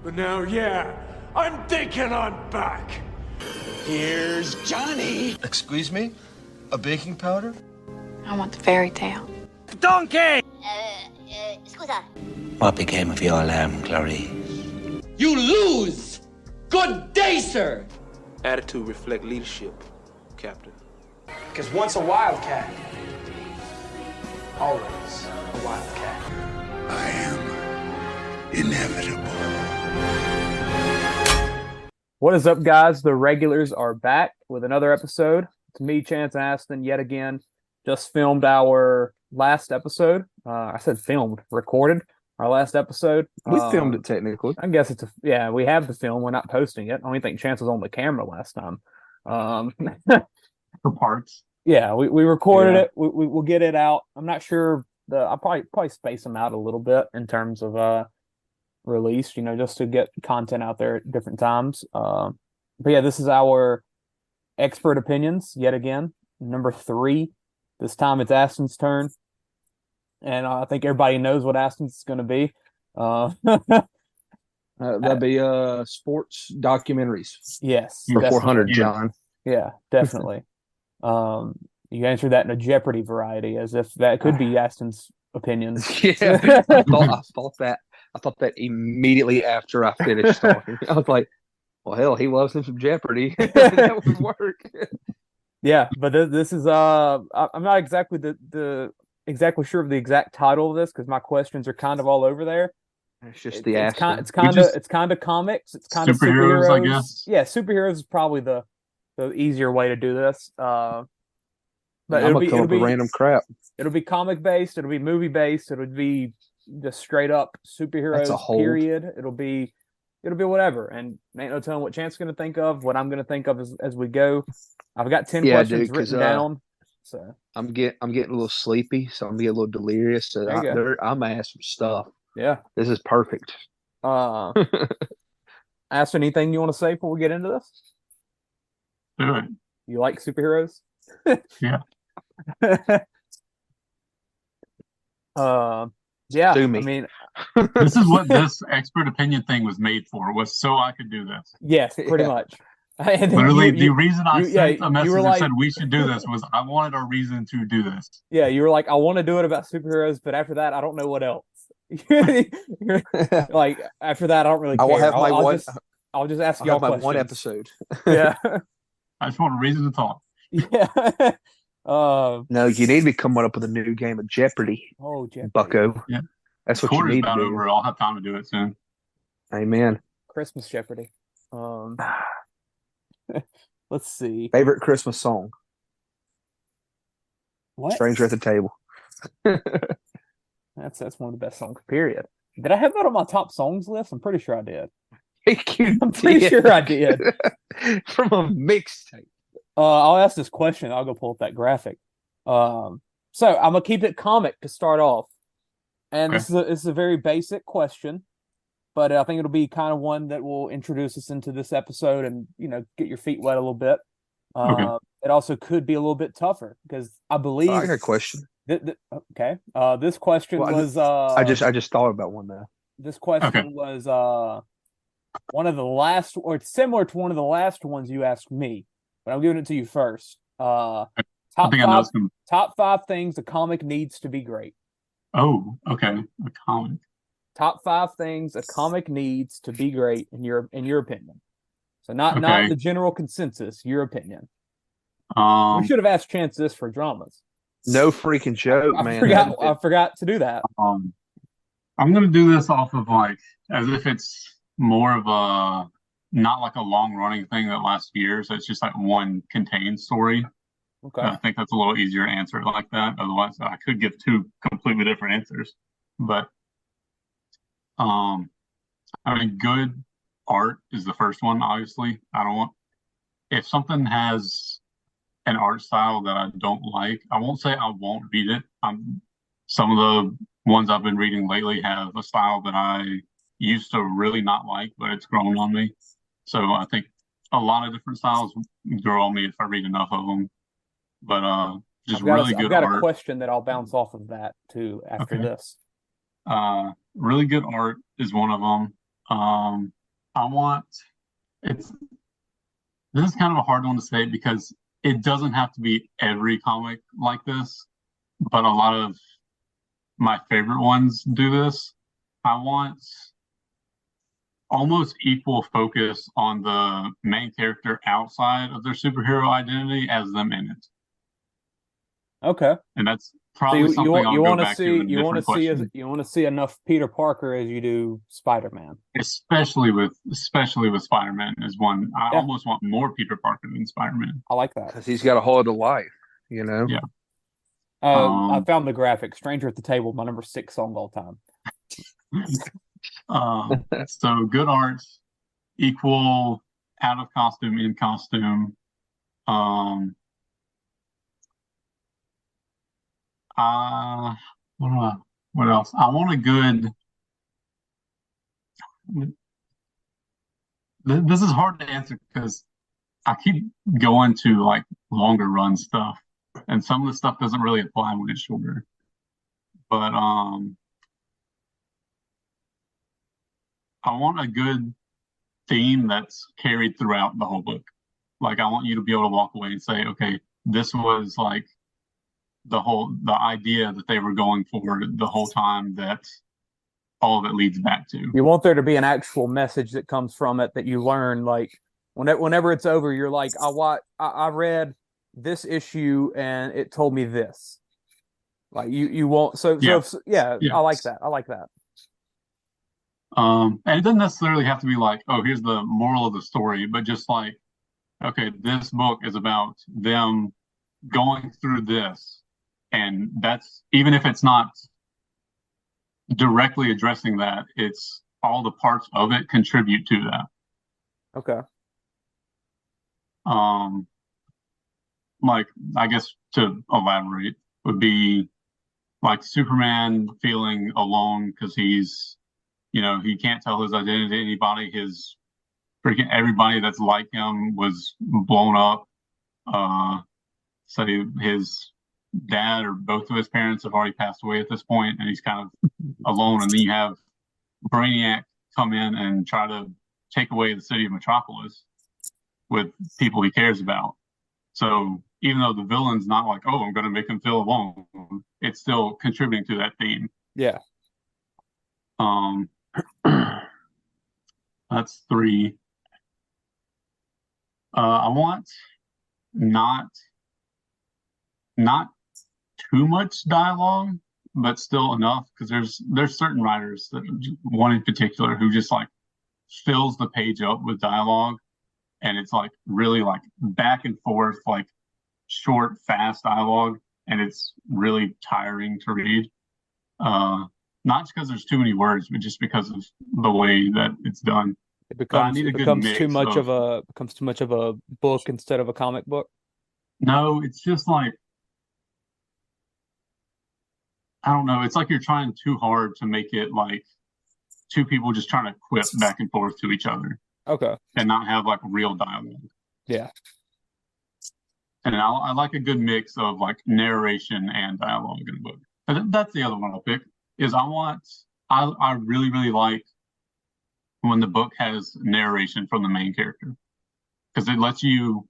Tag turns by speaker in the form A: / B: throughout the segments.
A: But now, yeah, I'm thinking I'm back.
B: Here's Johnny.
C: Excuse me? A baking powder?
D: I want the fairy tale.
A: Donkey!
E: Scusa.
F: What became of your lamb, Clarice?
B: You lose. Good day, sir.
G: Attitude reflect leadership, Captain.
H: Because once a wildcat, always a wildcat.
I: I am inevitable.
J: What is up, guys? The regulars are back with another episode. It's me, Chance, and Aston, yet again. Just filmed our last episode. I said filmed, recorded our last episode.
K: We filmed it technically.
J: I guess we have the film. We're not posting it. I only think Chance was on the camera last time.
L: For parts.
J: Yeah, we recorded it. We'll get it out. I'm not sure. I'll probably space them out a little bit in terms of release, just to get content out there at different times. But yeah, this is our expert opinions yet again. Number 3. This time it's Aston's turn. And I think everybody knows what Aston's going to be.
K: That'd be sports documentaries.
J: Yes.
K: For 400, John.
J: Yeah, definitely. You answered that in a Jeopardy variety, as if that could be Aston's opinions.
K: Yeah, I thought that immediately after I finished talking. I was like, well, hell, he loves him some Jeopardy. That would work.
J: Yeah, but this is I'm not exactly exactly sure of the exact title of this because my questions are kind of all over there.
K: It's just
J: it's kind of comics. It's kind of superheroes.
L: I guess.
J: Yeah, superheroes is probably the easier way to do this. But
K: it'll be random crap.
J: It'll be comic based. It'll be movie based. It'll be just straight up superheroes. Period. It'll be whatever. And ain't no telling what Chance is going to think of. What I'm going to think of as we go. I've got 10 questions written down. So
K: I'm getting a little sleepy, so I'm getting a little delirious. So I'm gonna ask some stuff.
J: Yeah,
K: this is perfect.
J: Ask anything you want to say before we get into this?
L: Do it.
J: You like superheroes?
L: Yeah.
J: Yeah.
K: Sue me.
J: I mean,
L: this is what this expert opinion thing was made for. Was so I could do this.
J: Yes, pretty much.
L: Literally, the reason I sent a message
J: and
L: said we should do this was I wanted a reason to do this.
J: Yeah, you were like, I want to do it about superheroes, but after that, I don't know what else. Like after that, I don't really care.
K: I will have my one.
J: I'll just ask y'all questions.
K: One episode.
J: Yeah.
L: I just want a reason to talk.
J: Yeah.
K: No, you need to be coming up with a new game of Jeopardy.
J: Oh, Jeopardy.
K: Bucko.
L: Yeah.
K: That's what you need to do.
L: Over. I'll have time to do it soon.
K: Amen.
J: Christmas Jeopardy. Let's see.
K: Favorite Christmas song?
J: What?
K: Stranger at the Table.
J: That's one of the best songs, period. Did I have that on my top songs list? I'm pretty sure I did. I'm pretty sure I did.
K: From a mixtape.
J: I'll ask this question. I'll go pull up that graphic. So I'm gonna keep it comic to start off. And this is a very basic question. But I think it'll be kind of one that will introduce us into this episode and, get your feet wet a little bit. It also could be a little bit tougher because I believe...
K: I got a question.
J: Okay. This question was...
K: I just thought about one now.
J: This question was one of the last... Or it's similar to one of the last ones you asked me. But I'm giving it to you first. Top 5 things a comic needs to be great.
L: Oh, okay. A comic.
J: Top 5 things a comic needs to be great in your opinion. So not the general consensus, your opinion. We should have asked Chance this for dramas.
K: No freaking joke, man.
J: I forgot to do that.
L: I'm gonna do this off of as if it's more of a not like a long running thing that lasts years. It's just like one contained story.
J: Okay.
L: I think that's a little easier to answer it like that. Otherwise, I could give 2 completely different answers. But good art is the first one, obviously. If something has an art style that I don't like, I won't say I won't read it. Some of the ones I've been reading lately have a style that I used to really not like, but it's grown on me. So I think a lot of different styles grow on me if I read enough of them. But just really good art.
J: I've got a question that I'll bounce off of that too after this.
L: Really good art is one of them. I want it's this is kind of a hard one to say because it doesn't have to be every comic like this, but a lot of my favorite ones do this. I want almost equal focus on the main character outside of their superhero identity as them in it.
J: Okay.
L: And that's
J: So
L: probably something I'll go
J: want to
L: back
J: see
L: to in a
J: you want to
L: different
J: see
L: question.
J: you want to see enough Peter Parker as you do Spider-Man.
L: Especially with Spider-Man is one. I
J: Yeah.
L: almost want more Peter Parker than Spider-Man.
J: I like that.
K: Because he's got a hold of life, you know?
L: Yeah.
J: I found the graphic. Stranger at the Table, my number 6 song of all time.
L: So good art, equal out of costume, in costume. What else? I want a good. This is hard to answer because I keep going to like longer run stuff, and some of the stuff doesn't really apply when it's shorter. But I want a good theme that's carried throughout the whole book. Like I want you to be able to walk away and say, okay, this was like the idea that they were going for the whole time that all of it leads back to.
J: You want there to be an actual message that comes from it that you learn. Like whenever it's over, you're like, I read this issue and it told me this. Like you won't. I like that. I like that.
L: And it doesn't necessarily have to be like, oh, here's the moral of the story, but just like, okay, this book is about them going through this, and that's even if it's not directly addressing that, it's all the parts of it contribute to that.
J: Okay.
L: Like I guess to elaborate would be like Superman feeling alone because he's, he can't tell his identity to anybody. His freaking everybody that's like him was blown up. So his dad or both of his parents have already passed away at this point, and he's kind of alone. And then you have Brainiac come in and try to take away the city of Metropolis with people he cares about. So even though the villain's not like, oh, I'm going to make him feel alone, it's still contributing to that theme.
J: Yeah.
L: That's 3. I want not too much dialogue, but still enough because there's certain writers, one in particular, who just like fills the page up with dialogue, and it's like really like back and forth, like short, fast dialogue, and it's really tiring to read. Not just because there's too many words, but just because of the way that it's done.
J: It becomes too much of a book instead of a comic book.
L: No, it's just like, I don't know. It's like you're trying too hard to make it like two people just trying to quip back and forth to each other.
J: Okay.
L: And not have like real dialogue.
J: Yeah.
L: And I like a good mix of like narration and dialogue in a book. And that's the other one I'll pick. Is I really, really like when the book has narration from the main character, because it lets you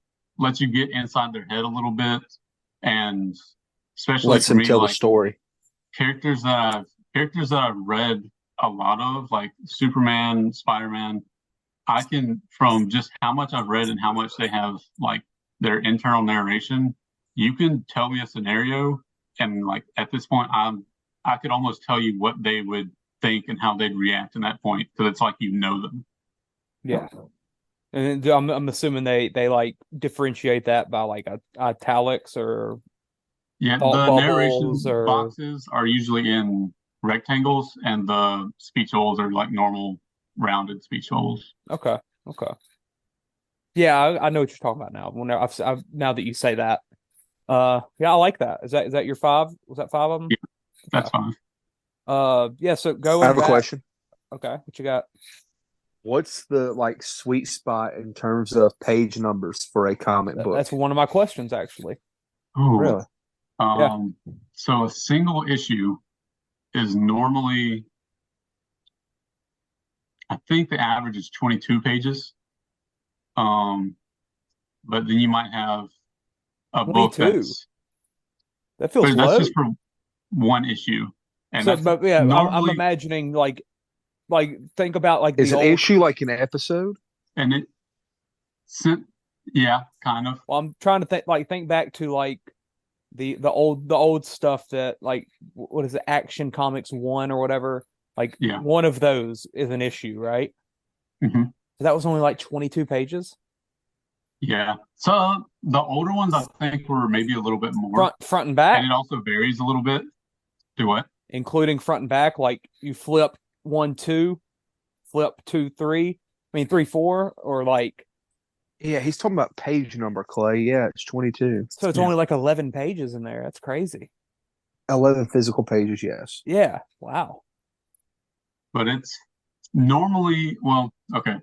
L: get inside their head a little bit, and especially
K: lets them tell
L: like,
K: the story.
L: Characters that I've read a lot of, like Superman, Spider-Man, I can, from just how much I've read and how much they have like their internal narration, you can tell me a scenario, and like at this point I could almost tell you what they would think and how they'd react in that point, because it's like them.
J: Yeah. And I'm assuming they like differentiate that by like italics or
L: the narration boxes are usually in rectangles, and the speech holes are like normal rounded speech holes.
J: Okay. Yeah, I know what you're talking about now. I've now that you say that, yeah, I like that. Is that your 5? Was that 5 of them?
L: Yeah, that's 5.
J: Yeah. So go.
K: I have a question.
J: Okay, what you got?
K: What's the like sweet spot in terms of page numbers for a comic book?
J: That's one of my questions, actually.
L: Oh,
K: really?
J: Yeah.
L: So a single issue is normally I think the average is 22 pages. But then you might have a book
J: 22? That feels
L: that's
J: low.
L: just for one issue. And
J: So,
L: that's
J: but yeah, I'm
L: normally,
J: imagining like think about like
K: Is
J: the
K: an
J: old.
K: issue like an episode?
L: and it, yeah, kind of.
J: Well, I'm trying to think back to like the old stuff that like what is it, Action Comics 1 or whatever. Like
L: Yeah.
J: one of those is an issue, right?
L: hmm
J: So that was only like 22 pages.
L: Yeah. So the older ones, I think, were maybe a little bit more.
J: Front and back,
L: And it also varies a little bit. Do what?
J: including front and back. Like you flip 1, 2, flip 2, 3. I mean 3, 4, or like.
K: Yeah, he's talking about page number, Clay. Yeah, it's 22.
J: So it's only like 11 pages in there. That's crazy.
K: 11 physical pages, yes.
J: Yeah. Wow.
L: But it's normally, well, okay.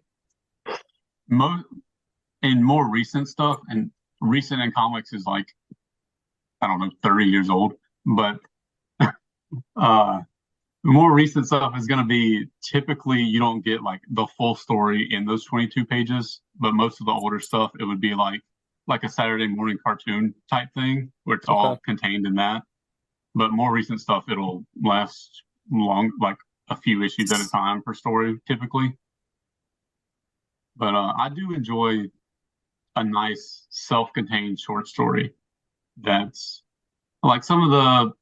L: In more recent stuff, and recent in comics is like, I don't know, 30 years old. But more recent stuff is going to be typically you don't get like the full story in those 22 pages, but most of the older stuff, it would be like a Saturday morning cartoon type thing where it's all contained in that. But more recent stuff, it'll last long, like a few issues at a time per story typically. But I do enjoy a nice self-contained short story that's like some of the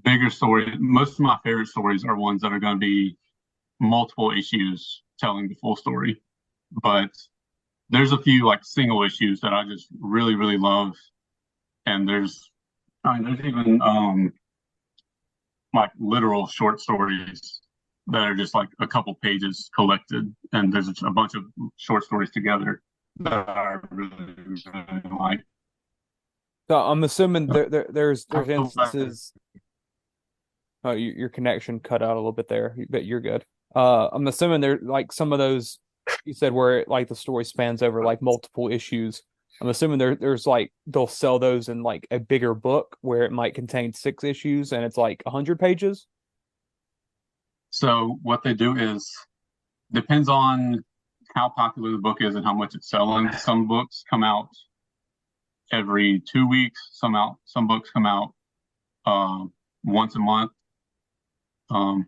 L: bigger stories. Most of my favorite stories are ones that are going to be multiple issues telling the full story. But there's a few like single issues that I just really, really love. And there's even like literal short stories that are just like a couple pages collected, and there's a bunch of short stories together that I really, really like.
J: So I'm assuming there's instances. Oh, your connection cut out a little bit there, but you're good. I'm assuming there like some of those you said where like the story spans over like multiple issues. I'm assuming there's like they'll sell those in like a bigger book where it might contain 6 issues and it's like 100 pages.
L: So what they do is depends on how popular the book is and how much it's selling. Some books come out every 2 weeks. Some books come out once a month. Trying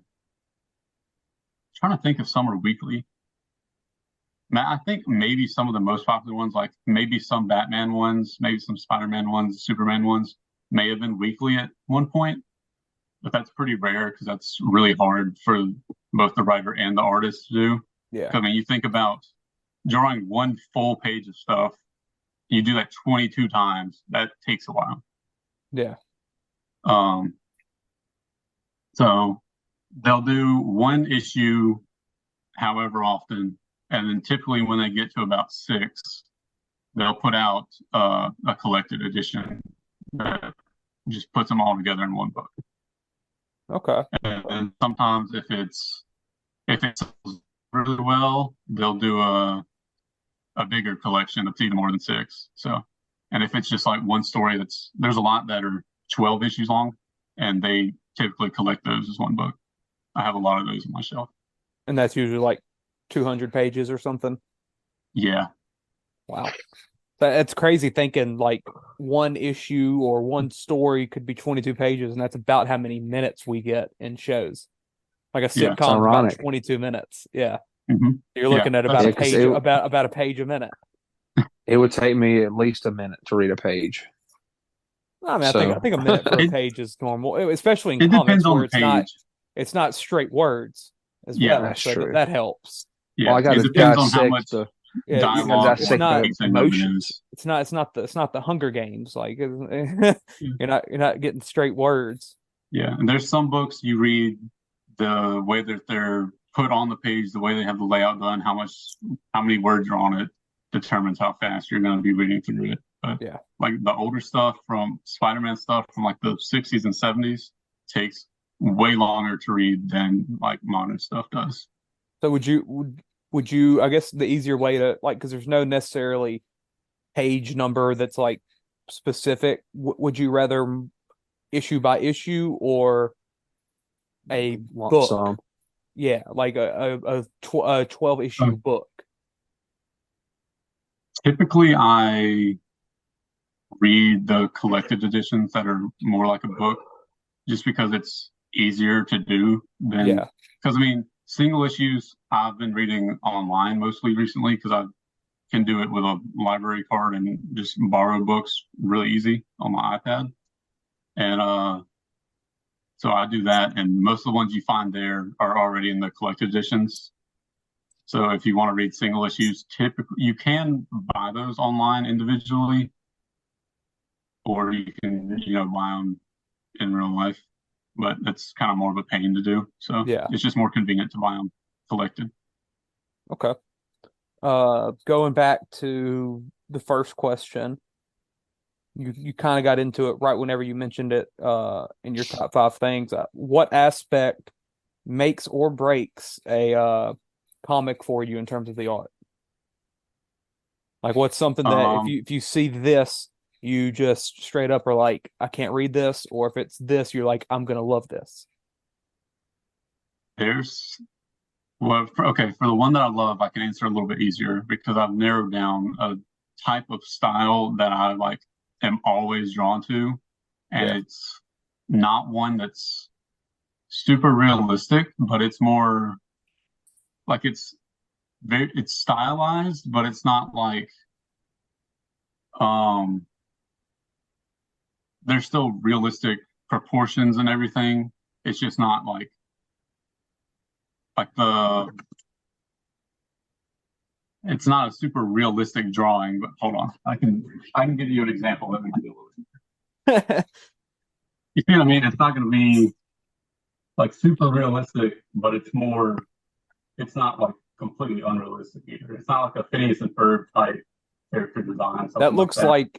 L: to think if some are weekly. I think maybe some of the most popular ones, like maybe some Batman ones, maybe some Spider-Man ones, Superman ones, may have been weekly at one point. But that's pretty rare because that's really hard for both the writer and the artist to do.
J: Yeah.
L: I mean, you think about drawing one full page of stuff, you do that 22 times. That takes a while.
J: Yeah.
L: So they'll do one issue however often, and then typically when they get to about 6, they'll put out a collected edition that just puts them all together in one book.
J: Okay.
L: And sometimes if it sells really well, they'll do a bigger collection of even more than 6. So, and if it's just like one story, there's a lot that are 12 issues long, and they typically collect those as one book. I have a lot of those on my shelf.
J: And that's usually like 200 pages or something.
L: Yeah.
J: Wow. That's crazy thinking like one issue or one story could be 22 pages, and that's about how many minutes we get in shows. Like a sitcom, about 22 minutes. Yeah.
L: Mm-hmm.
J: You're looking at about a page, about a page a minute.
K: It would take me at least a minute to read a page.
J: I mean, I think a minute for a page is normal, especially in comics where it's not straight words as well.
K: That's
J: so
K: true.
J: That helps.
K: Yeah, well, I got to dissect the
L: dialogue,
K: emotions.
J: It's not the Hunger Games. Like you're not getting straight words.
L: Yeah, and there's some books you read the way that they're put on the page, the way they have the layout done, how many words are on it determines how fast you're going to be reading through it. But
J: yeah,
L: like the older stuff from Spider-Man stuff from like the 60s and 70s takes way longer to read than like modern stuff does.
J: So would you, I guess the easier way to like, because there's no necessarily page number that's like specific, would you rather issue by issue or a
K: lump
J: book?
K: sum?
J: Yeah, like a 12 issue book.
L: Typically, I read the collected editions that are more like a book, just because it's easier to do than.
J: Yeah.
L: Because I mean, single issues I've been reading online mostly recently because I can do it with a library card and just borrow books really easy on my iPad. And so I do that, and most of the ones you find there are already in the collected editions. So if you want to read single issues, typically you can buy those online individually, or you can, buy them in real life. But that's kind of more of a pain to do. So
J: Yeah.
L: it's just more convenient to buy them collected.
J: Okay. Going back to the first question, you kind of got into it right whenever you mentioned it in your top 5 things. What aspect makes or breaks a comic for you in terms of the art? Like, what's something that if you see this, you just straight up are like, I can't read this, or if it's this, you're like, I'm gonna love this.
L: For the one that I love, I can answer a little bit easier because I've narrowed down a type of style that I am always drawn to, and it's not one that's super realistic, but it's more like it's stylized, but it's not like there's still realistic proportions and everything. It's just not like it's not a super realistic drawing. But hold on, I can give you an example. Let me do it. You see what I mean? It's not going to be like super realistic, but it's not like completely unrealistic either. It's not like a Phineas and Ferb type character design.
J: That looks like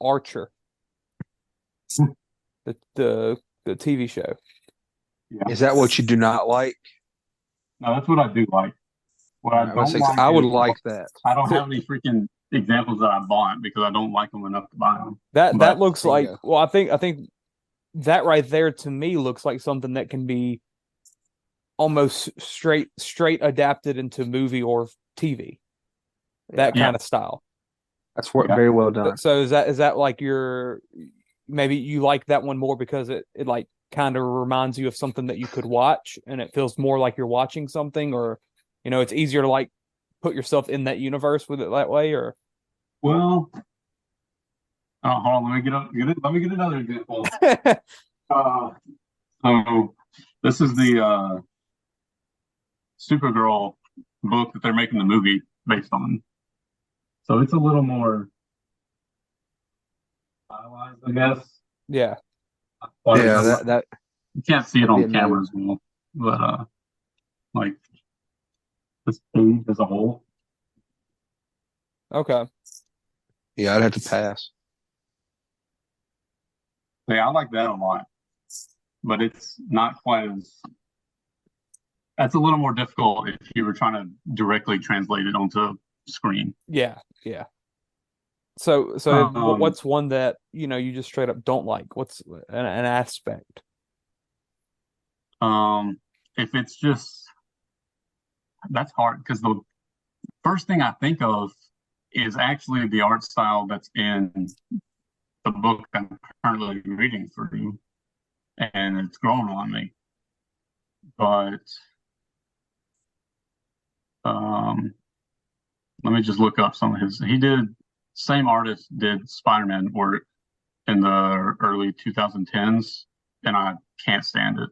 J: Archer, the TV show.
L: Yeah.
K: Is that what you do not like?
L: No, that's what I do like. What I don't like
K: I would like that.
L: I don't have any freaking examples that I bought because I don't like them enough to buy them.
J: That looks like, well, I think that right there to me looks like something that can be almost straight adapted into movie or TV. That kind of style.
K: That's very well done.
J: So is that like maybe you like that one more because it like kind of reminds you of something that you could watch and it feels more like you're watching something, or it's easier to like put yourself in that universe with it that way, or
L: well, hold on, let me get another example. So this is the Supergirl book that they're making the movie based on. So it's a little more stylized, I guess.
J: Yeah.
K: That
L: you can't see it on camera as well, but like this page as a whole.
J: Okay.
K: Yeah, I'd have to pass.
L: Yeah, I like that a lot, but it's not quite as. That's a little more difficult if you were trying to directly translate it onto screen.
J: Yeah. So what's one that you just straight up don't like? What's an aspect?
L: If it's just that's hard because the first thing I think of is actually the art style that's in the book I'm currently reading through, and it's grown on me. But let me just look up some of his. Same artist did Spider-Man work in the early 2010s, and I can't stand it.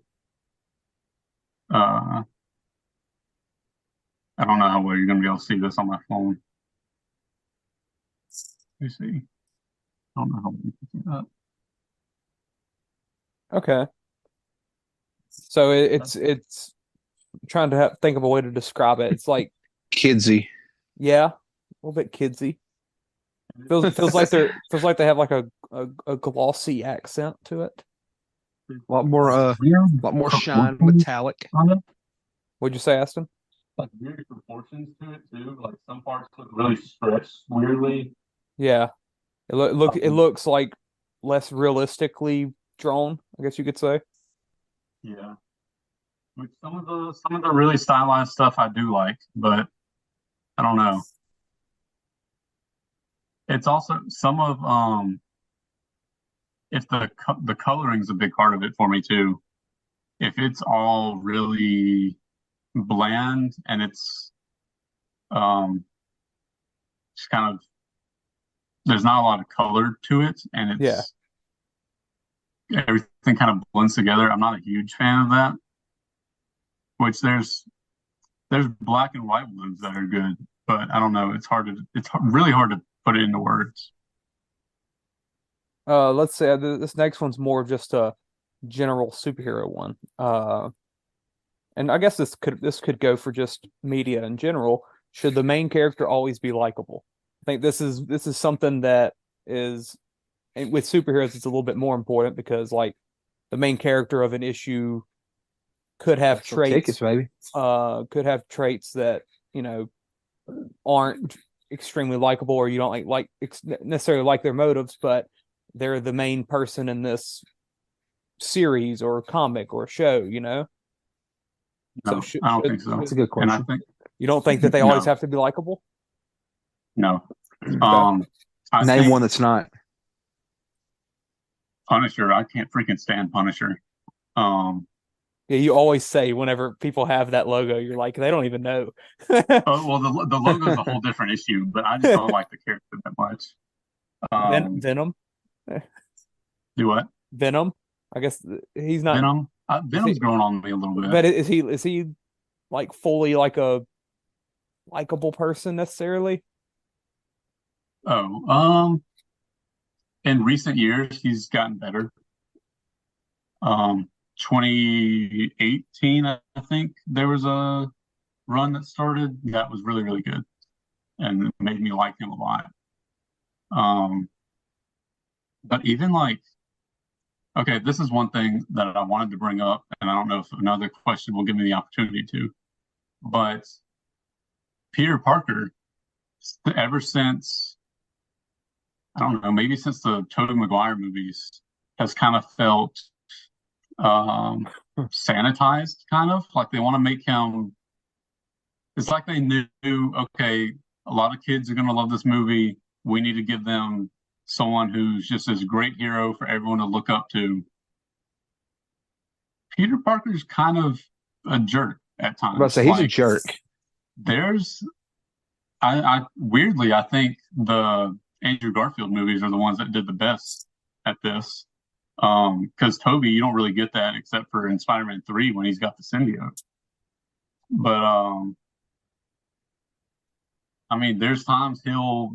L: I don't know how well you're going to be able to see this on my phone. Let me see. I don't know how you can see that.
J: Okay. So it's trying to think of a way to describe it. It's like
K: kidsy.
J: Yeah, a little bit kidsy. Feels like they have like a glossy accent to it.
K: A lot more shine, metallic.
J: What'd you say, Aston?
L: Like weird proportions to it too. Like some parts look really stretched weirdly.
J: Yeah, it looks like less realistically drawn, I guess you could say.
L: Yeah, Which some of the really stylized stuff I do like, but I don't know. It's also some of if the coloring's a big part of it for me too. If it's all really bland and it's just kind of there's not a lot of color to it and it's everything kind of blends together. I'm not a huge fan of that. Which there's black and white ones that are good, but I don't know. It's really hard to put it into words.
J: Let's say this next one's more of just a general superhero one. And I guess this could go for just media in general. Should the main character always be likable? I think this is something that is, and with superheroes, it's a little bit more important because like the main character of an issue could have traits, could have traits that, you know, aren't extremely likable, or you don't like necessarily like their motives, but they're the main person in this series or comic or show, you know?
L: No, I don't think so.
K: That's a good question.
L: And I think
J: you don't think that they always have to be likable?
L: No.
K: Name one that's not.
L: Punisher. I can't freaking stand Punisher.
J: Yeah, you always say whenever people have that logo, you're like, they don't even know.
L: Well, the logo is a whole different issue, but I just don't like the character that much.
J: Venom?
L: Do what?
J: Venom? I guess he's not.
L: Venom? Venom's growing on me a little bit.
J: But is he like fully like a likable person necessarily?
L: Oh, in recent years, he's gotten better. 2018, I think there was a run that started that was really, really good and it made me like him a lot. But even like, okay, this is one thing that I wanted to bring up, and I don't know if another question will give me the opportunity to, but Peter Parker, ever since, I don't know, maybe since the Tobey Maguire movies, has kind of felt sanitized, kind of like they want to make him. It's like they knew, okay, a lot of kids are going to love this movie. We need to give them someone who's just this great hero for everyone to look up to. Peter Parker's kind of a jerk at times.
K: He's like, a jerk.
L: I weirdly, I think the Andrew Garfield movies are the ones that did the best at this. Because Toby, you don't really get that except for in Spider-Man 3 when he's got the symbiote. But I mean, there's times he'll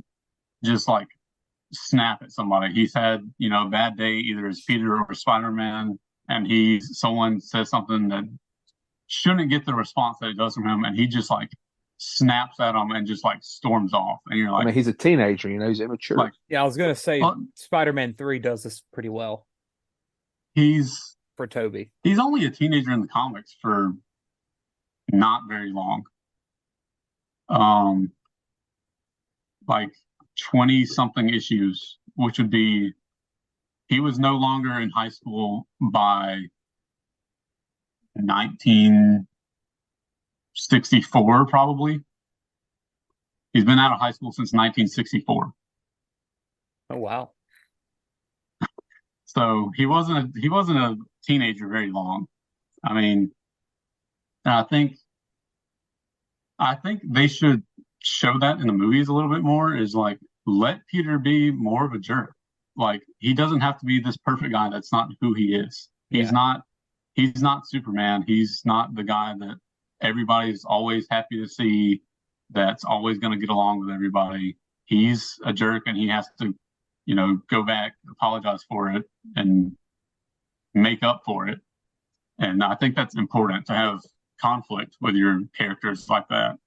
L: just like snap at somebody. He's had, a bad day either as Peter or Spider-Man, and someone says something that shouldn't get the response that it does from him, and he just like snaps at him and just like storms off. And you're like,
K: I mean, he's a teenager, he's immature.
L: Like,
J: yeah, I was gonna say Spider-Man 3 does this pretty well.
L: For
J: Toby.
L: He's only a teenager in the comics for not very long. Like 20 something issues, which would be he was no longer in high school by 1964, probably. He's been out of high school since 1964.
J: Oh wow.
L: So he wasn't a teenager very long. I mean, I think they should show that in the movies a little bit more, is like, let Peter be more of a jerk. Like, he doesn't have to be this perfect guy. That's not who he is. He's not Superman. He's not the guy that everybody's always happy to see, that's always going to get along with everybody. He's a jerk, and he has to, go back, apologize for it, and make up for it. And I think that's important, to have conflict with your characters like that.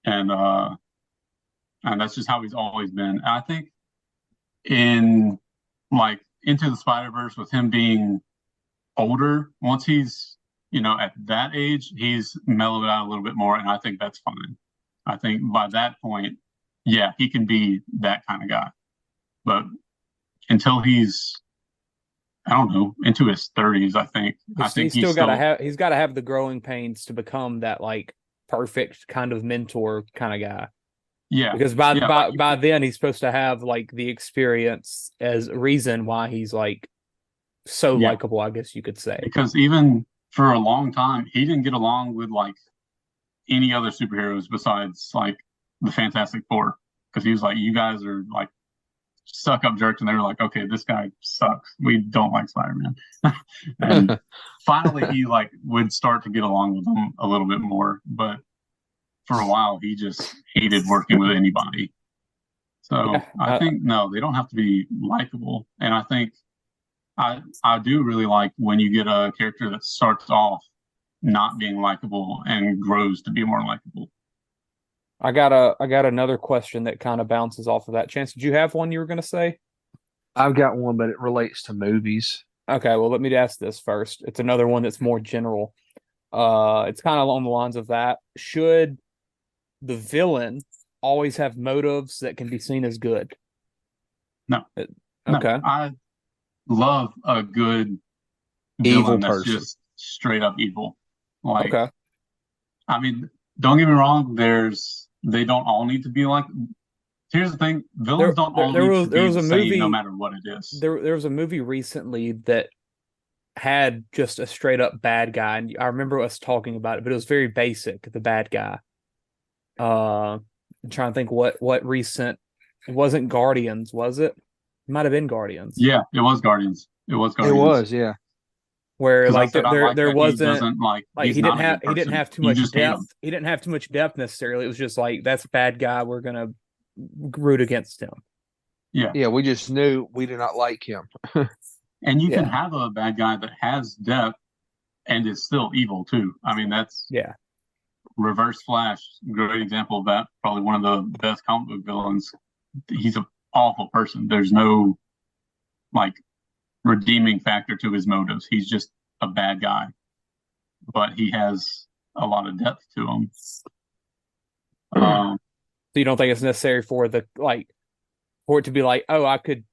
L: And that's just how he's always been. And I think in like Into the Spider-Verse, with him being older, once he's, at that age, he's mellowed out a little bit more, and I think that's fine. I think by that point, yeah, he can be that kind of guy. But until he's I don't know, into his 30s. I think
J: He's still got to have he's got to have the growing pains to become that like perfect kind of mentor kind of guy.
L: Yeah,
J: because by then he's supposed to have like the experience as reason why he's like so likable, I guess you could say.
L: Because even for a long time, he didn't get along with like any other superheroes besides like the Fantastic Four. Because he was like, you guys are like suck up jerks, and they were like, okay, this guy sucks. We don't like Spider-Man. And finally, he like would start to get along with them a little bit more. But for a while, he just hated working with anybody. So I think no, they don't have to be likable. And I think I do really like when you get a character that starts off not being likable and grows to be more likable.
J: I got another question that kind of bounces off of that. Chance, did you have one you were going to say?
K: I've got one, but it relates to movies.
J: Okay, well, let me ask this first. It's another one that's more general. It's kind of along the lines of that. Should the villain always have motives that can be seen as good?
L: No.
J: Okay.
L: No, I love a good
K: evil
L: villain that's
K: person.
L: just straight up evil. Like,
J: okay.
L: I mean, don't get me wrong. They don't all need to be like. Here's the thing: villains don't all need to be the same, no matter what it is.
J: There was a movie recently that had just a straight up bad guy, and I remember us talking about it, but it was very basic. The bad guy. I'm trying to think what recent. It wasn't Guardians, was it? It might have been Guardians.
L: Yeah, it was Guardians. It was Guardians.
K: It was, yeah.
J: Where like there wasn't
L: he
J: didn't have too much depth. He didn't have too much depth necessarily. It was just like, that's a bad guy, we're gonna root against him.
K: Yeah, we just knew we did not like him.
L: And you can have a bad guy that has depth and is still evil too. I mean, that's Reverse Flash, great example of that. Probably one of the best comic book villains. He's an awful person. There's no like redeeming factor to his motives. He's just a bad guy, but he has a lot of depth to him.
J: So you don't think it's necessary for it to be like, oh, I could,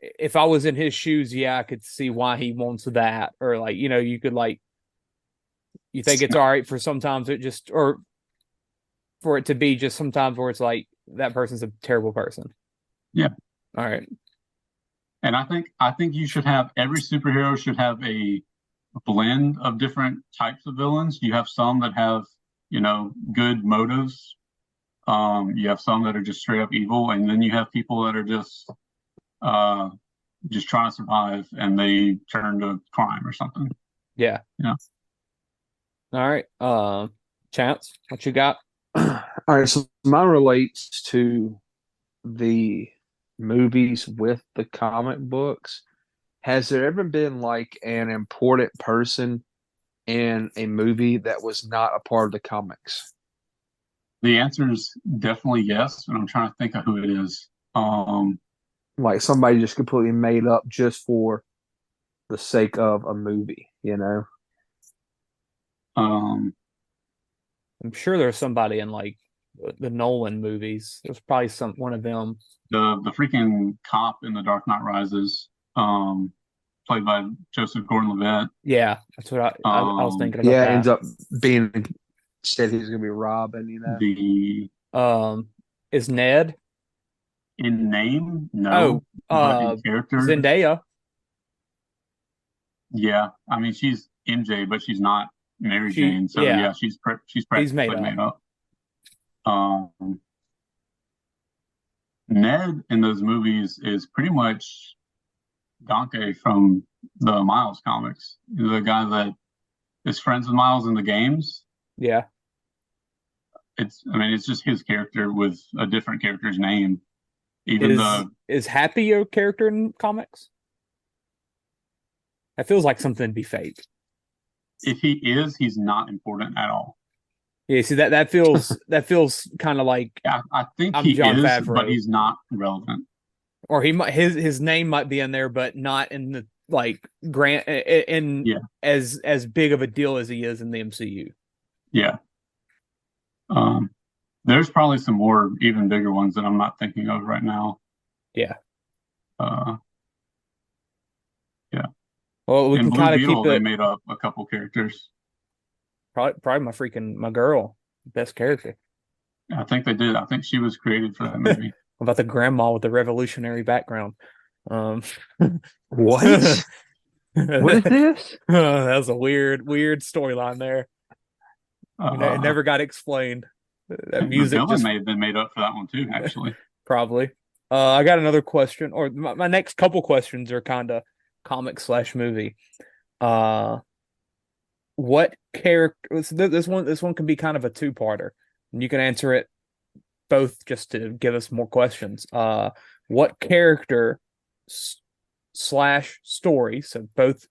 J: if I was in his shoes, I could see why he wants that, or like, you could like, you think it's all right for sometimes it just, or for it to be just sometimes where it's like that person's a terrible person.
L: Yeah.
J: All right.
L: And I think you should have, every superhero should have a blend of different types of villains. You have some that have, good motives. You have some that are just straight up evil, and then you have people that are just trying to survive and they turn to crime or something.
J: Yeah.
L: Yeah.
J: All right. Chance, what you got?
K: All right, so mine relates to the movies with the comic books. Has there ever been like an important person in a movie that was not a part of the comics?
L: The answer is definitely yes, and I'm trying to think of who it is.
K: Like somebody just completely made up just for the sake of a movie,
J: I'm sure there's somebody in like the Nolan movies. There's probably one of them.
L: The freaking cop in The Dark Knight Rises, played by Joseph Gordon-Levitt.
J: Yeah, that's what I was thinking about.
K: Yeah, ends up being, said he's gonna be Robin.
J: Is Ned
L: in name? No.
J: Oh,
L: in character,
J: Zendaya.
L: Yeah, I mean she's MJ, but she's not Mary Jane. So she's practically made up. Ned in those movies is pretty much Dante from the Miles comics. The guy that is friends with Miles in the games.
J: Yeah.
L: It's just his character with a different character's name.
J: Is Happy a character in comics? That feels like something to be fake.
L: If he is, he's not important at all.
J: Yeah, see that feels kind of like
L: I think
J: I'm
L: he
J: John
L: is,
J: Favreau.
L: but he's not relevant.
J: Or he might his name might be in there, but not in the as big of a deal as he is in the MCU.
L: Yeah. There's probably some more even bigger ones that I'm not thinking of right now.
J: Yeah.
L: Yeah.
J: Well, we
L: In
J: can
L: Blue
J: kind of
L: Beetle,
J: keep
L: they
J: it.
L: made up a couple characters.
J: Probably my girl, best character.
L: I think they did. I think she was created for that movie.
J: What about the grandma with the revolutionary background? Um,
K: What? What is this?
J: that was a weird storyline there. It never got explained. That
L: The
J: music
L: villain
J: just
L: may have been made up for that one too, actually.
J: probably. I got another question, or my next couple questions are kind of comic/movie. What character? This one can be kind of a two-parter, and you can answer it both just to give us more questions. What character slash story? So both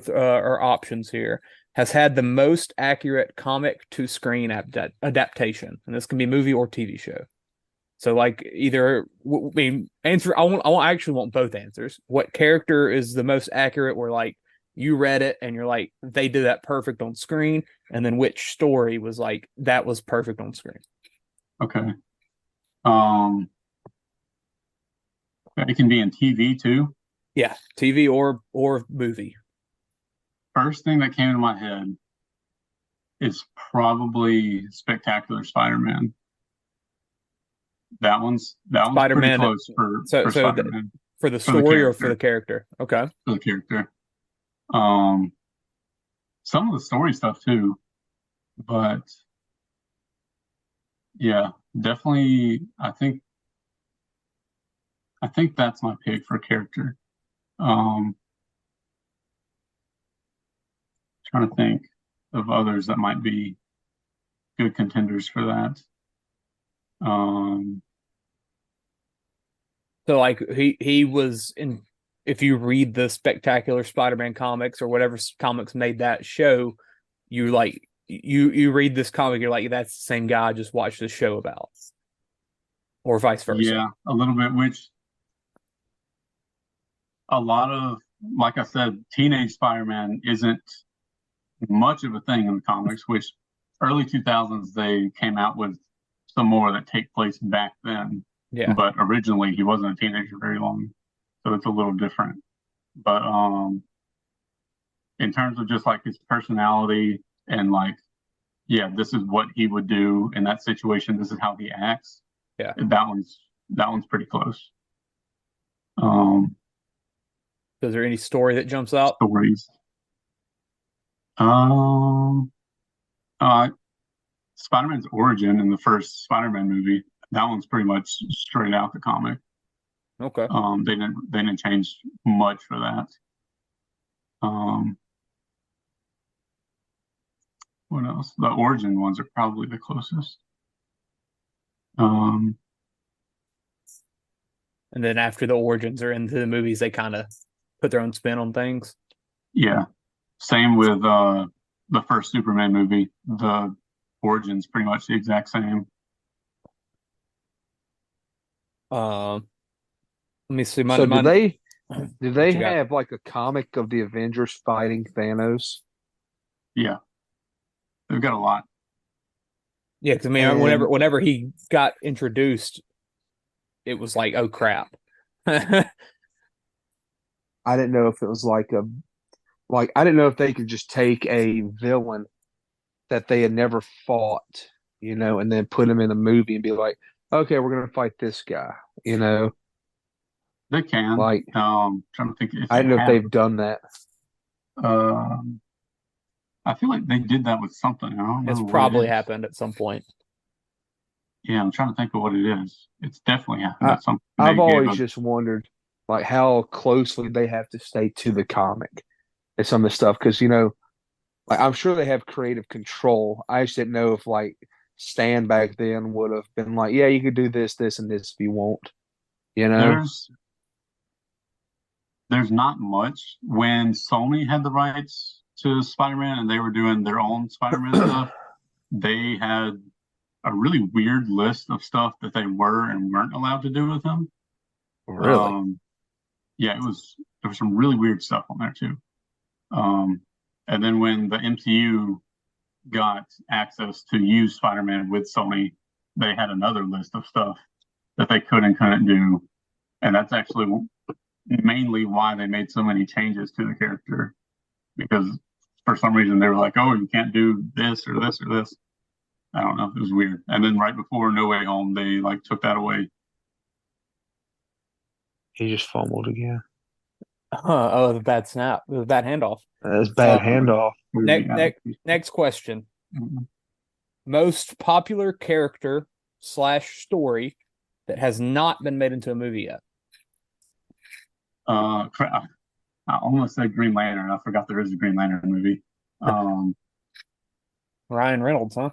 J: are options here. Has had the most accurate comic to screen adaptation, and this can be movie or TV show. So, like, either I mean, answer. I actually want both answers. What character is the most accurate? Where like you read it and you're like they did that perfect on screen, and then which story was like that was perfect on screen.
L: Okay. It can be in TV too.
J: Yeah, TV or movie.
L: First thing that came into my head is probably Spectacular Spider-Man. That one's pretty
J: Spider-Man.
L: close for Spider-Man.
J: For the story or for the character? Okay.
L: For the character. Some of the story stuff too, but yeah, definitely. I think that's my pick for character. Trying to think of others that might be good contenders for that.
J: So like he was in. If you read the Spectacular Spider-Man comics or whatever comics made that show, you like you read this comic, you're like that's the same guy I just watched the show about, or vice versa.
L: Yeah, a little bit. Which a lot of, like I said, teenage Spider-Man isn't much of a thing in the comics. Which early 2000s they came out with some more that take place back then.
J: Yeah.
L: But originally he wasn't a teenager very long. So it's a little different. But in terms of just like his personality and like, yeah, this is what he would do in that situation. This is how he acts.
J: Yeah.
L: That one's pretty close.
J: Is there any story that jumps out?
L: Stories. Spider-Man's origin in the first Spider-Man movie, that one's pretty much straight out the comic.
J: Okay.
L: They didn't change much for that. What else? The origin ones are probably the closest.
J: And then after the origins are into the movies, they kind of put their own spin on things.
L: Yeah. Same with the first Superman movie. The origin's pretty much the exact same.
J: Let me see.
K: Do they have like a comic of the Avengers fighting Thanos?
L: Yeah, they've got a lot.
J: Yeah, because I mean, whenever he got introduced, it was like, oh crap.
K: I didn't know if it was like I didn't know if they could just take a villain that they had never fought, and then put him in a movie and be like, okay, we're gonna fight this guy,
L: They can.
K: Like,
L: trying to think.
K: I don't know if they've done that.
L: I feel like they did that with something. I don't know.
J: It's probably happened at some point.
L: Yeah, I'm trying to think of what it is. It's definitely happened at some point.
K: I've always just wondered, like, how closely they have to stay to the comic and some of the stuff, because like I'm sure they have creative control. I just didn't know if like Stan back then would have been like, yeah, you could do this, this, and this if you want.
L: There's not much. When Sony had the rights to Spider-Man and they were doing their own Spider-Man stuff, they had a really weird list of stuff that they were and weren't allowed to do with him.
K: Really?
L: Yeah, there was some really weird stuff on there too. And then when the MCU got access to use Spider-Man with Sony, they had another list of stuff that they could and couldn't do. And that's actually mainly why they made so many changes to the character, because for some reason they were like, "Oh, you can't do this or this or this." I don't know. It was weird. And then right before No Way Home, they like took that away.
K: He just fumbled again.
J: Oh, the bad snap. It was a bad handoff.
K: That's bad handoff.
J: Next question.
L: Mhm.
J: Most popular character / story that has not been made into a movie yet.
L: I almost said Green Lantern. I forgot there is a Green Lantern movie.
J: Ryan Reynolds, huh?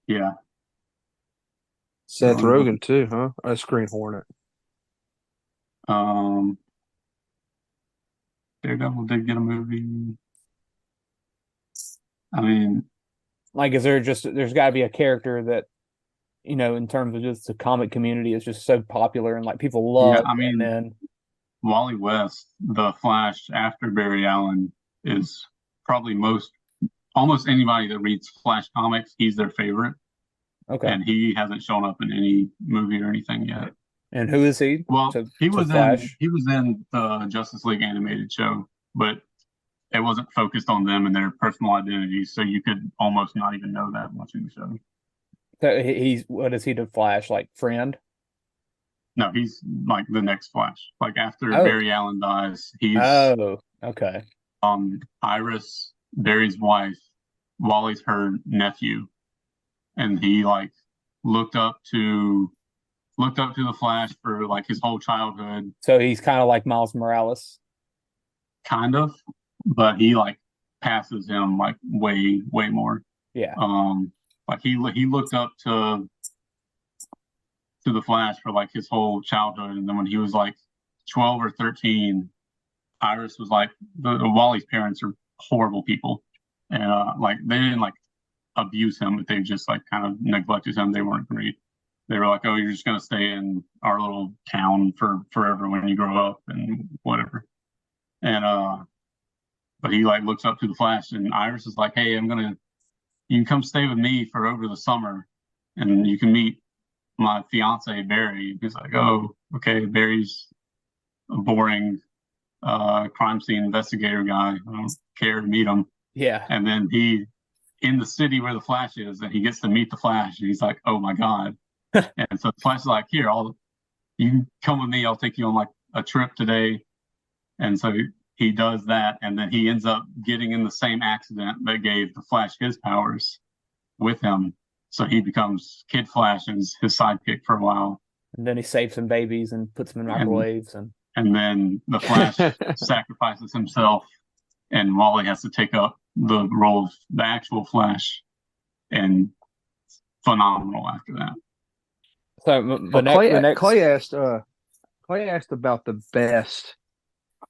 L: Yeah.
K: Seth Rogen too, huh? That's Green Hornet.
L: Daredevil did get a movie. I mean,
J: like, there's got to be a character that, in terms of just the comic community, is just so popular and like people love.
L: Yeah, I mean,
J: and then
L: Wally West, the Flash after Barry Allen, is probably almost anybody that reads Flash comics, he's their favorite.
J: Okay.
L: And he hasn't shown up in any movie or anything yet.
J: And who is he?
L: Well, he was in the Justice League animated show, but it wasn't focused on them and their personal identities, so you could almost not even know that watching the show.
J: So what is he to Flash? Like friend?
L: No, he's like the next Flash. Like after Barry Allen dies, he's
J: okay.
L: Iris, Barry's wife, Wally's her nephew, and he like looked up to the Flash for like his whole childhood.
J: So he's kind of like Miles Morales.
L: Kind of, but he like passes him like way more.
J: Yeah.
L: Like he looked up to the Flash for like his whole childhood, and then when he was like 12 or 13, Iris was like, Wally's parents are horrible people, and like they didn't like abuse him, but they just like kind of neglected him. They weren't great. They were like, "Oh, you're just gonna stay in our little town for forever when you grow up and whatever." And but he like looks up to the Flash, and Iris is like, "Hey, you can come stay with me for over the summer, and you can meet my fiance Barry." He's like, "Oh, okay." Barry's a boring crime scene investigator guy. I don't care to meet him.
J: Yeah.
L: And then he in the city where the Flash is, and he gets to meet the Flash, and he's like, "Oh my God." And so the Flash is like, "Here, you can come with me. I'll take you on like a trip today." And so he does that, and then he ends up getting in the same accident that gave the Flash his powers with him. So he becomes Kid Flash and is his sidekick for a while.
J: And then he saves some babies and puts them in microwaves.
L: And then the Flash sacrifices himself, and Wally has to take up the role of the actual Flash, and phenomenal after that.
J: So
K: Clay asked about the best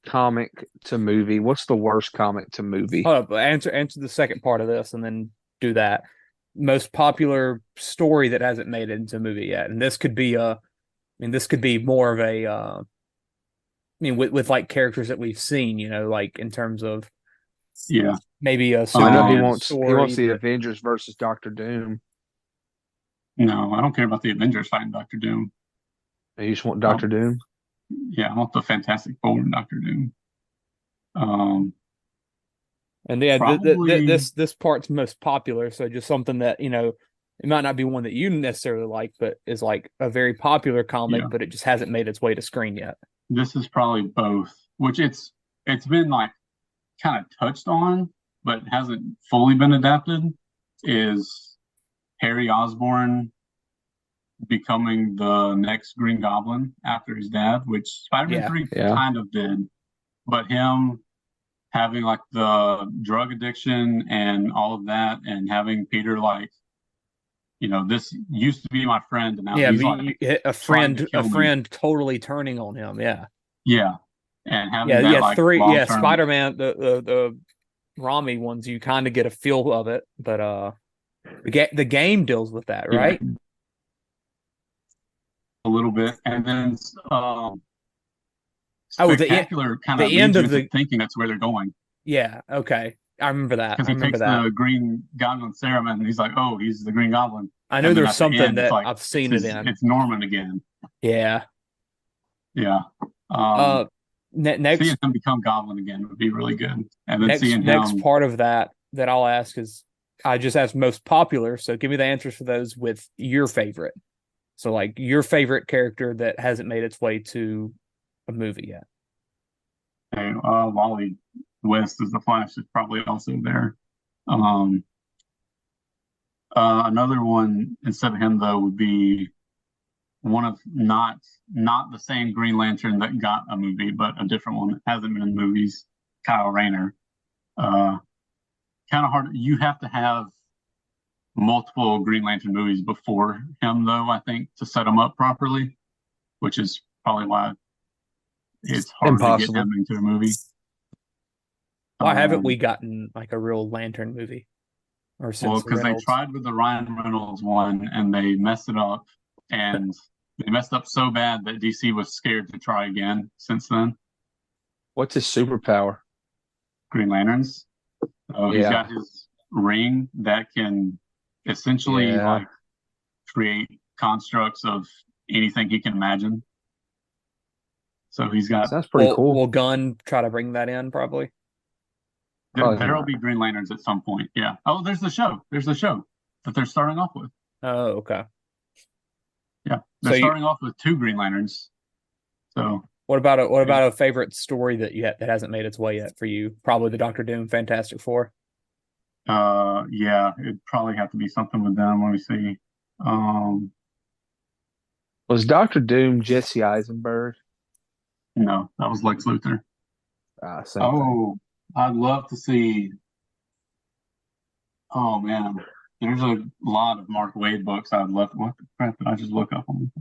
K: comic to movie. What's the worst comic to movie?
J: Hold up, answer the second part of this, and then do that. Most popular story that hasn't made it into a movie yet, and this could be more of a, with like characters that we've seen, like in terms of, maybe a.
K: I know he wants the Avengers versus Doctor Doom.
L: No, I don't care about the Avengers fighting Doctor Doom.
K: You just want Doctor Doom?
L: Yeah, I want the Fantastic Four and Doctor Doom.
J: And yeah, this part's most popular, so just something that it might not be one that you necessarily like, but is like a very popular comic, but it just hasn't made its way to screen yet.
L: This is probably both, which it's been like kind of touched on, but hasn't fully been adapted. Is Harry Osborn becoming the next Green Goblin after his dad, which Spider-Man 3 kind of did, but him having like the drug addiction and all of that, and having Peter like, this used to be my friend, and now he's like
J: a friend totally turning on him. Yeah,
L: and having that, like,
J: three Spider-Man the Rami ones, you kind of get a feel of it, but the game deals with that, right?
L: A little bit, and then
J: spectacular
L: kind of the end of the thinking that's where they're going.
J: Yeah, okay, I remember that.
L: Because he takes the Green Goblin serum, and he's like, "Oh, he's the Green Goblin."
J: I know there's something that I've seen it in.
L: It's Norman again.
J: Yeah.
L: Yeah.
J: Next
L: seeing him become Goblin again would be really good. And then
J: next
L: seeing
J: next
L: him,
J: part of that I'll ask is I just asked most popular, so give me the answers for those with your favorite. So like your favorite character that hasn't made its way to a movie yet.
L: Wally West as the Flash is probably also there. Um, Another one instead of him though would be one of not the same Green Lantern that got a movie, but a different one that hasn't been in movies. Kyle Rayner. Kind of hard. You have to have multiple Green Lantern movies before him, though, I think, to set him up properly, which is probably why it's hard
K: Impossible.
L: to get him into a movie.
J: Why haven't we gotten like a real Lantern movie? Or
L: Well, because they tried with the Ryan Reynolds one and they messed it up, and they messed up so bad that DC was scared to try again since then.
K: What's his superpower?
L: Green Lanterns. Oh, he's
K: Yeah.
L: got his ring that can essentially
K: Yeah.
L: like create constructs of anything he can imagine. So he's got
K: That's pretty cool.
J: Will Gunn try to bring that in probably?
L: there'll be Green Lanterns at some point. Yeah. Oh, there's the show. There's the show that they're starting off with.
J: Oh, okay.
L: Yeah. They're starting off with 2 Green Lanterns. So
J: what about a favorite story that that hasn't made its way yet for you? Probably the Doctor Doom Fantastic Four.
L: yeah, it'd probably have to be something with them. Let me see.
K: Was Doctor Doom Jesse Eisenberg?
L: No, that was Lex Luthor.
K: Same thing.
L: I'd love to see. Oh man, there's a lot of Mark Waid books I'd love. What the crap did I just look up on?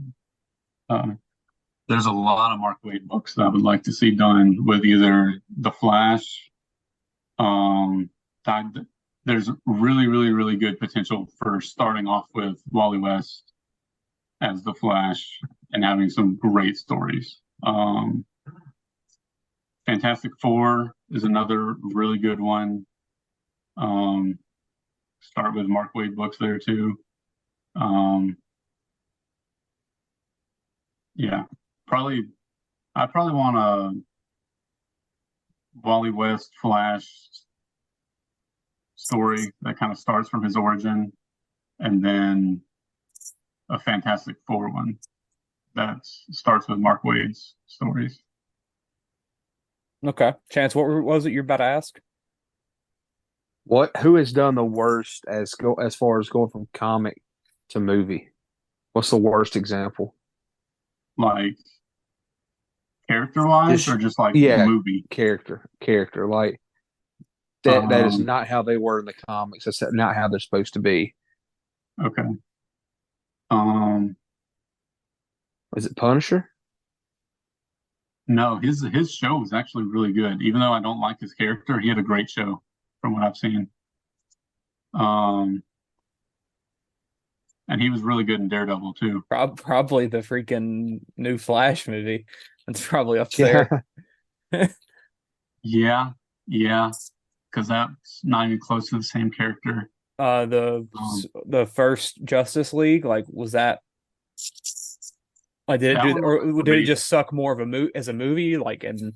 L: There's a lot of Mark Waid books that I would like to see done with either the Flash. There's really, really, really good potential for starting off with Wally West as the Flash and having some great stories. Fantastic Four is another really good one. Start with Mark Waid books there too. Yeah, I probably want a Wally West Flash story that kind of starts from his origin, and then a Fantastic Four one that starts with Mark Waid's stories.
J: Okay. Chance, what was it you're about to ask?
K: Who has done the worst as far as going from comic to movie? What's the worst example?
L: Like character wise, or just like movie
K: character like that is not how they were in the comics. That's not how they're supposed to be.
L: Okay.
K: Is it Punisher?
L: No, his show was actually really good. Even though I don't like his character, he had a great show from what I've seen. And he was really good in Daredevil too.
J: Probably the freaking new Flash movie. That's probably up there.
L: Yeah, because that's not even close to the same character.
J: The first Justice League, like, was that like did it just suck more of as a movie? Like, and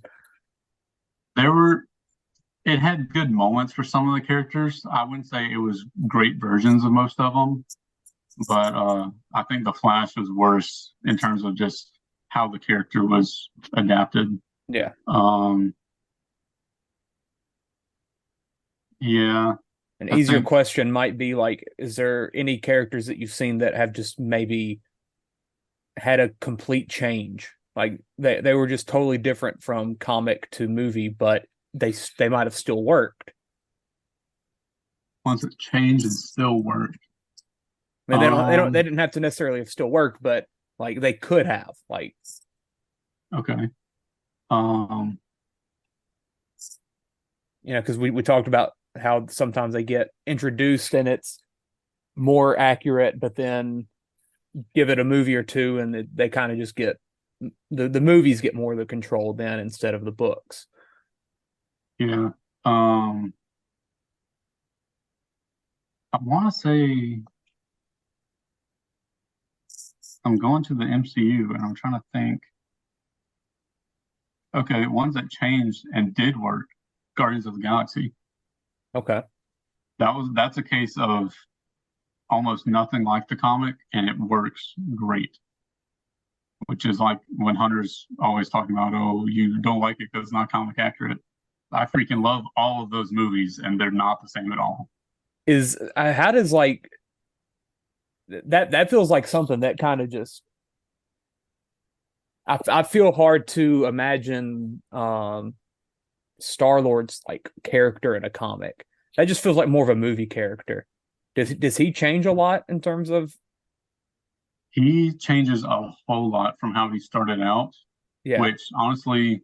L: it had good moments for some of the characters. I wouldn't say it was great versions of most of them, but I think the Flash was worse in terms of just how the character was adapted.
J: Yeah.
L: Yeah.
J: An easier question might be like, is there any characters that you've seen that have just maybe had a complete change? Like they were just totally different from comic to movie, but they might have still worked.
L: Once it changed and still worked.
J: I mean, they didn't have to necessarily have still worked, but like they could have. Like,
L: okay.
J: Because we talked about how sometimes they get introduced and it's more accurate, but then give it a movie or two and they kind of just get the movies get more of the control then instead of the books.
L: Yeah. I want to say I'm going to the MCU and I'm trying to think okay, ones that changed and did work, Guardians of the Galaxy.
J: Okay.
L: That's a case of almost nothing like the comic, and it works great. Which is like when Hunter's always talking about, oh, you don't like it because it's not comic accurate. I freaking love all of those movies, and they're not the same at all.
J: How does like that feels like something that kind of just I feel hard to imagine Star-Lord's like character in a comic. That just feels like more of a movie character. Does he change a lot in terms of?
L: He changes a whole lot from how he started out.
J: Yeah.
L: Which honestly,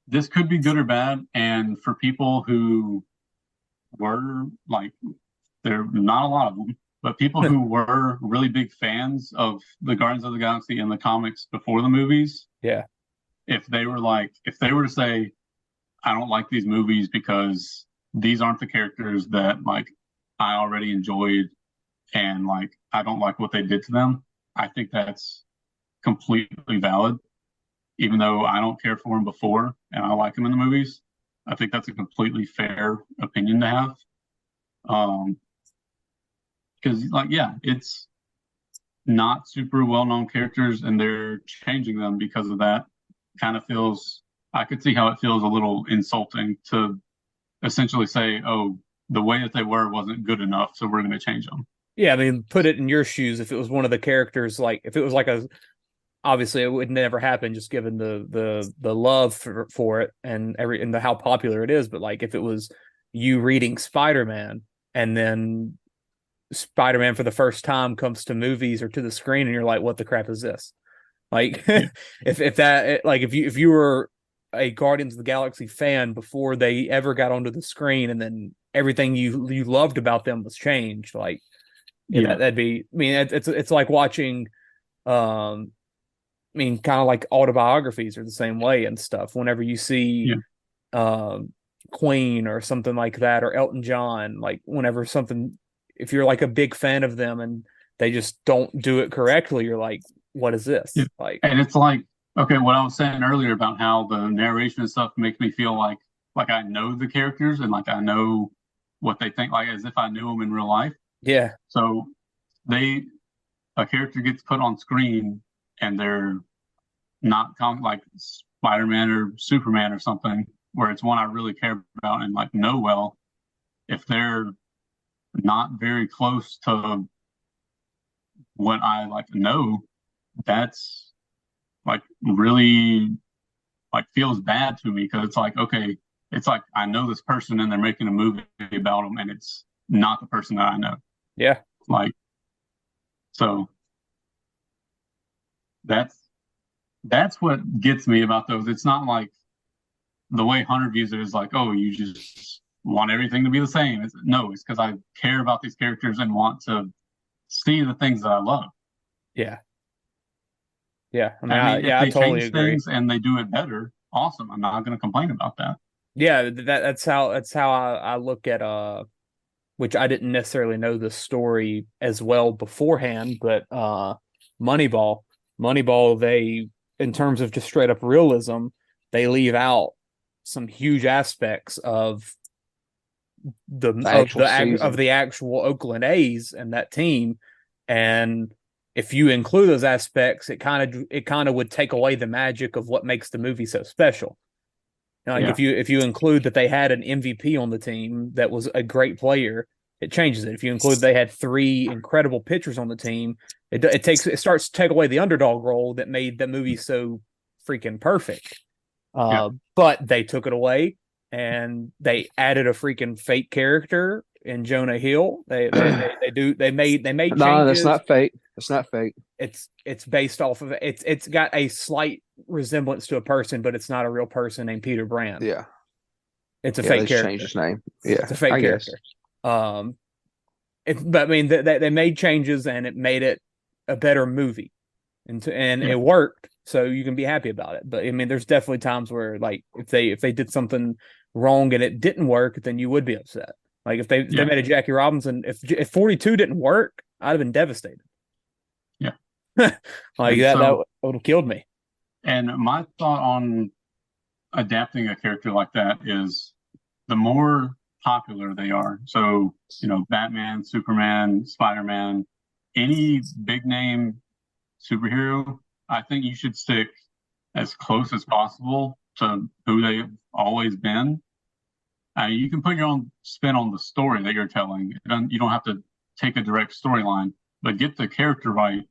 L: this could be good or bad. And for people who were like, there are not a lot of them, but people who were really big fans of the Guardians of the Galaxy and the comics before the movies.
J: Yeah.
L: If they were to say, I don't like these movies because these aren't the characters that like I already enjoyed, and like I don't like what they did to them, I think that's completely valid. Even though I don't care for them before and I like them in the movies, I think that's a completely fair opinion to have. Because like, yeah, it's not super well-known characters and they're changing them because of that. Kind of feels, I could see how it feels a little insulting to essentially say, oh, the way that they were wasn't good enough, so we're going to change them.
J: Yeah, I mean, put it in your shoes. If it was one of the characters, like if it was like obviously it would never happen, just given the love for it and how popular it is. But like if it was you reading Spider-Man and then Spider-Man for the first time comes to movies or to the screen, and you're like, what the crap is this? Like, if you were a Guardians of the Galaxy fan before they ever got onto the screen, and then everything you loved about them was changed, like. Yeah, that'd be. I mean, it's like watching. I mean, kind of like autobiographies are the same way and stuff. Whenever you see, Queen or something like that, or Elton John, like whenever something, if you're like a big fan of them and they just don't do it correctly, you're like, what is this?
L: Yeah.
J: Like,
L: and it's like, okay, what I was saying earlier about how the narration and stuff makes me feel like I know the characters and like I know what they think, like as if I knew them in real life.
J: Yeah.
L: So a character gets put on screen and they're not like Spider-Man or Superman or something, where it's one I really care about and like know well. If they're not very close to what I like to know, that's like really like feels bad to me, because it's like, okay, it's like I know this person and they're making a movie about them and it's not the person that I know.
J: Yeah.
L: Like, so that's what gets me about those. It's not like the way Hunter views it is like, oh, you just want everything to be the same. It's because I care about these characters and want to see the things that I love.
J: Yeah. Yeah.
L: I mean, if they
J: I totally
L: change
J: agree.
L: things and they do it better, awesome. I'm not going to complain about that.
J: Yeah, that's how I look at which I didn't necessarily know the story as well beforehand, but Moneyball, they, in terms of just straight up realism, they leave out some huge aspects of the actual Oakland A's and that team, and if you include those aspects, it kind of would take away the magic of what makes the movie so special. Like if you include that they had an MVP on the team that was a great player, it changes it. If you include they had 3 incredible pitchers on the team, it starts to take away the underdog role that made the movie so freaking perfect. But they took it away and they added a freaking fake character in Jonah Hill. They made changes.
K: No, that's not fake. It's not fake.
J: It's based off of it's got a slight resemblance to a person, but it's not a real person named Peter Brand.
K: Yeah.
J: It's a fake character.
K: Changed his name. Yeah.
J: It's a fake character. But I mean they made changes and it made it a better movie. And it worked, so you can be happy about it. But I mean there's definitely times where like if they did something wrong and it didn't work, then you would be upset. Like if they made a Jackie Robinson, if 42 didn't work, I'd have been devastated.
L: Yeah.
J: Like that would have killed me.
L: And my thought on adapting a character like that is the more popular they are. So, Batman, Superman, Spider-Man, any big name superhero, I think you should stick as close as possible to who they've always been. You can put your own spin on the story that you're telling. You don't have to take a direct storyline, but get the character right,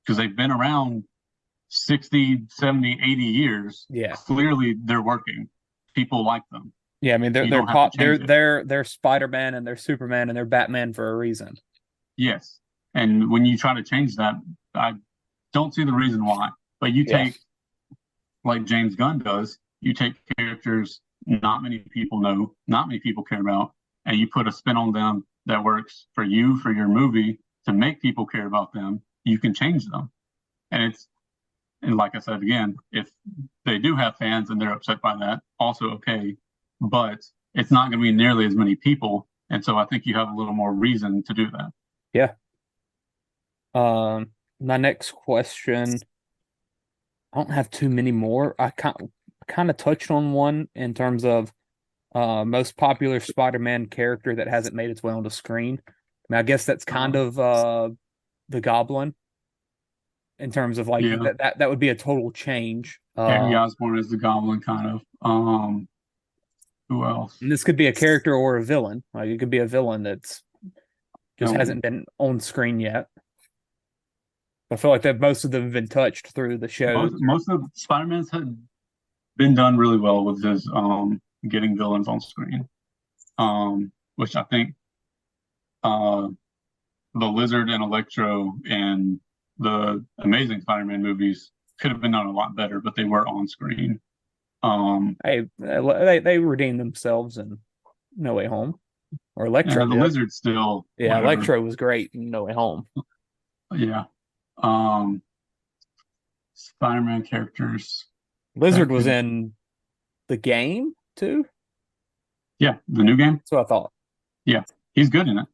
L: because they've been around 60, 70, 80 years.
J: Yeah.
L: Clearly they're working. People like them.
J: Yeah, I mean they're Spider-Man and they're Superman and they're Batman for a reason.
L: Yes. And when you try to change that, I don't see the reason why. But you take, like James Gunn does, you take characters not many people know, not many people care about, and you put a spin on them that works for you, for your movie, to make people care about them. You can change them. And like I said again, if they do have fans and they're upset by that, also okay. But it's not going to be nearly as many people. And so I think you have a little more reason to do that.
J: Yeah. My next question, I don't have too many more. I kind of touched on one in terms of most popular Spider-Man character that hasn't made its way onto screen. I mean, I guess that's kind of the Goblin in terms of like that would be a total change.
L: Harry Osborn is the Goblin, kind of. Who else?
J: And this could be a character or a villain. Like it could be a villain that's just hasn't been on screen yet. I feel like that most of them have been touched through the show.
L: Most of Spider-Man's had been done really well with his getting villains on screen. Which I think the Lizard and Electro and the Amazing Spider-Man movies could have been done a lot better, but they were on screen.
J: They redeemed themselves in No Way Home, or Electro.
L: The Lizard still,
J: whatever. Electro was great in No Way Home.
L: Yeah. Spider-Man characters.
J: Lizard was in the game too.
L: Yeah, the new game.
J: That's what I thought.
L: Yeah, he's good in it.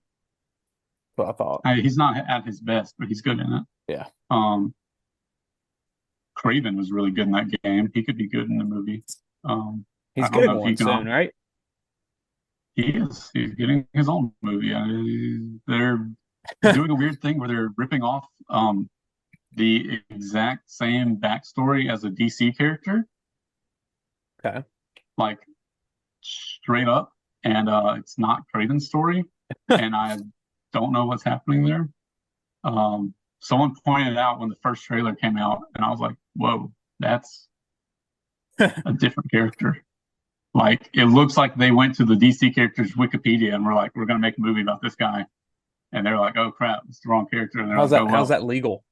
J: That's what I thought.
L: He's not at his best, but he's good in it.
J: Yeah.
L: Craven was really good in that game. He could be good in the movie.
J: He's getting one soon, right?
L: He is. He's getting his own movie. They're doing a weird thing where they're ripping off the exact same backstory as a DC character.
J: Okay.
L: Like straight up, and it's not Craven's story, and I don't know what's happening there. Someone pointed out when the first trailer came out, and I was like, whoa, that's a different character. Like, it looks like they went to the DC characters Wikipedia and were like, we're going to make a movie about this guy. And they're like, oh, crap, it's the wrong character. And
J: how's that legal?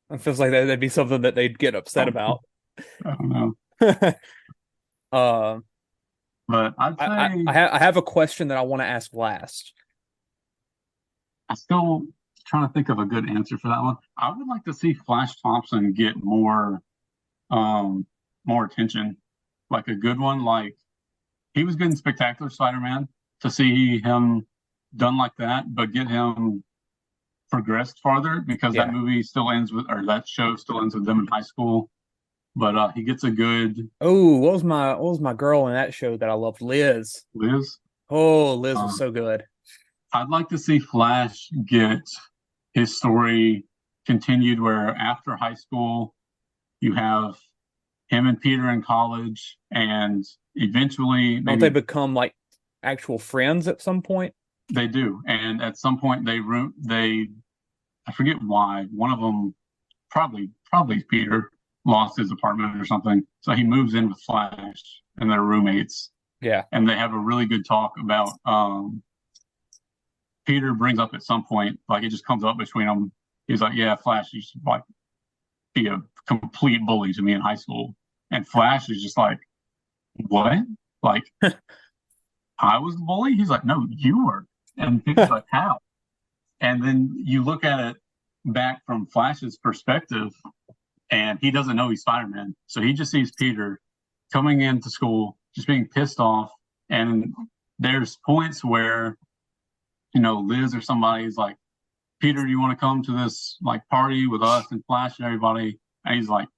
J: It feels like that'd be something that they'd get upset about.
L: I don't
J: know.
L: But I'd say...
J: I have a question that I want to ask last.
L: I still trying to think of a good answer for that one. I would like to see Flash Thompson get more attention, like a good one. Like he was good in Spectacular Spider-Man. To see him done like that, but get him progressed farther, because that movie still ends with, or that show still ends with them in high school. But he gets a good.
J: Oh, what was my girl in that show that I loved? Liz.
L: Liz.
J: Oh, Liz was so good.
L: I'd like to see Flash get his story continued, where after high school, you have him and Peter in college, and eventually
J: don't they become like actual friends at some point?
L: They do, and at some point they I forget why. One of them, probably Peter, lost his apartment or something, so he moves in with Flash, and they're roommates.
J: Yeah,
L: and they have a really good talk about. Peter brings up at some point, like it just comes up between them. He's like, "Yeah, Flash used to like be a complete bully to me in high school," and Flash is just like, "What? Like, I was the bully?" He's like, "No, you were." And Peter's like, "How?" And then you look at it back from Flash's perspective, and he doesn't know he's Spider-Man, so he just sees Peter coming into school, just being pissed off, and there's points where, Liz or somebody's like, "Peter, do you want to come to this like party with us and Flash and everybody?" And he's like,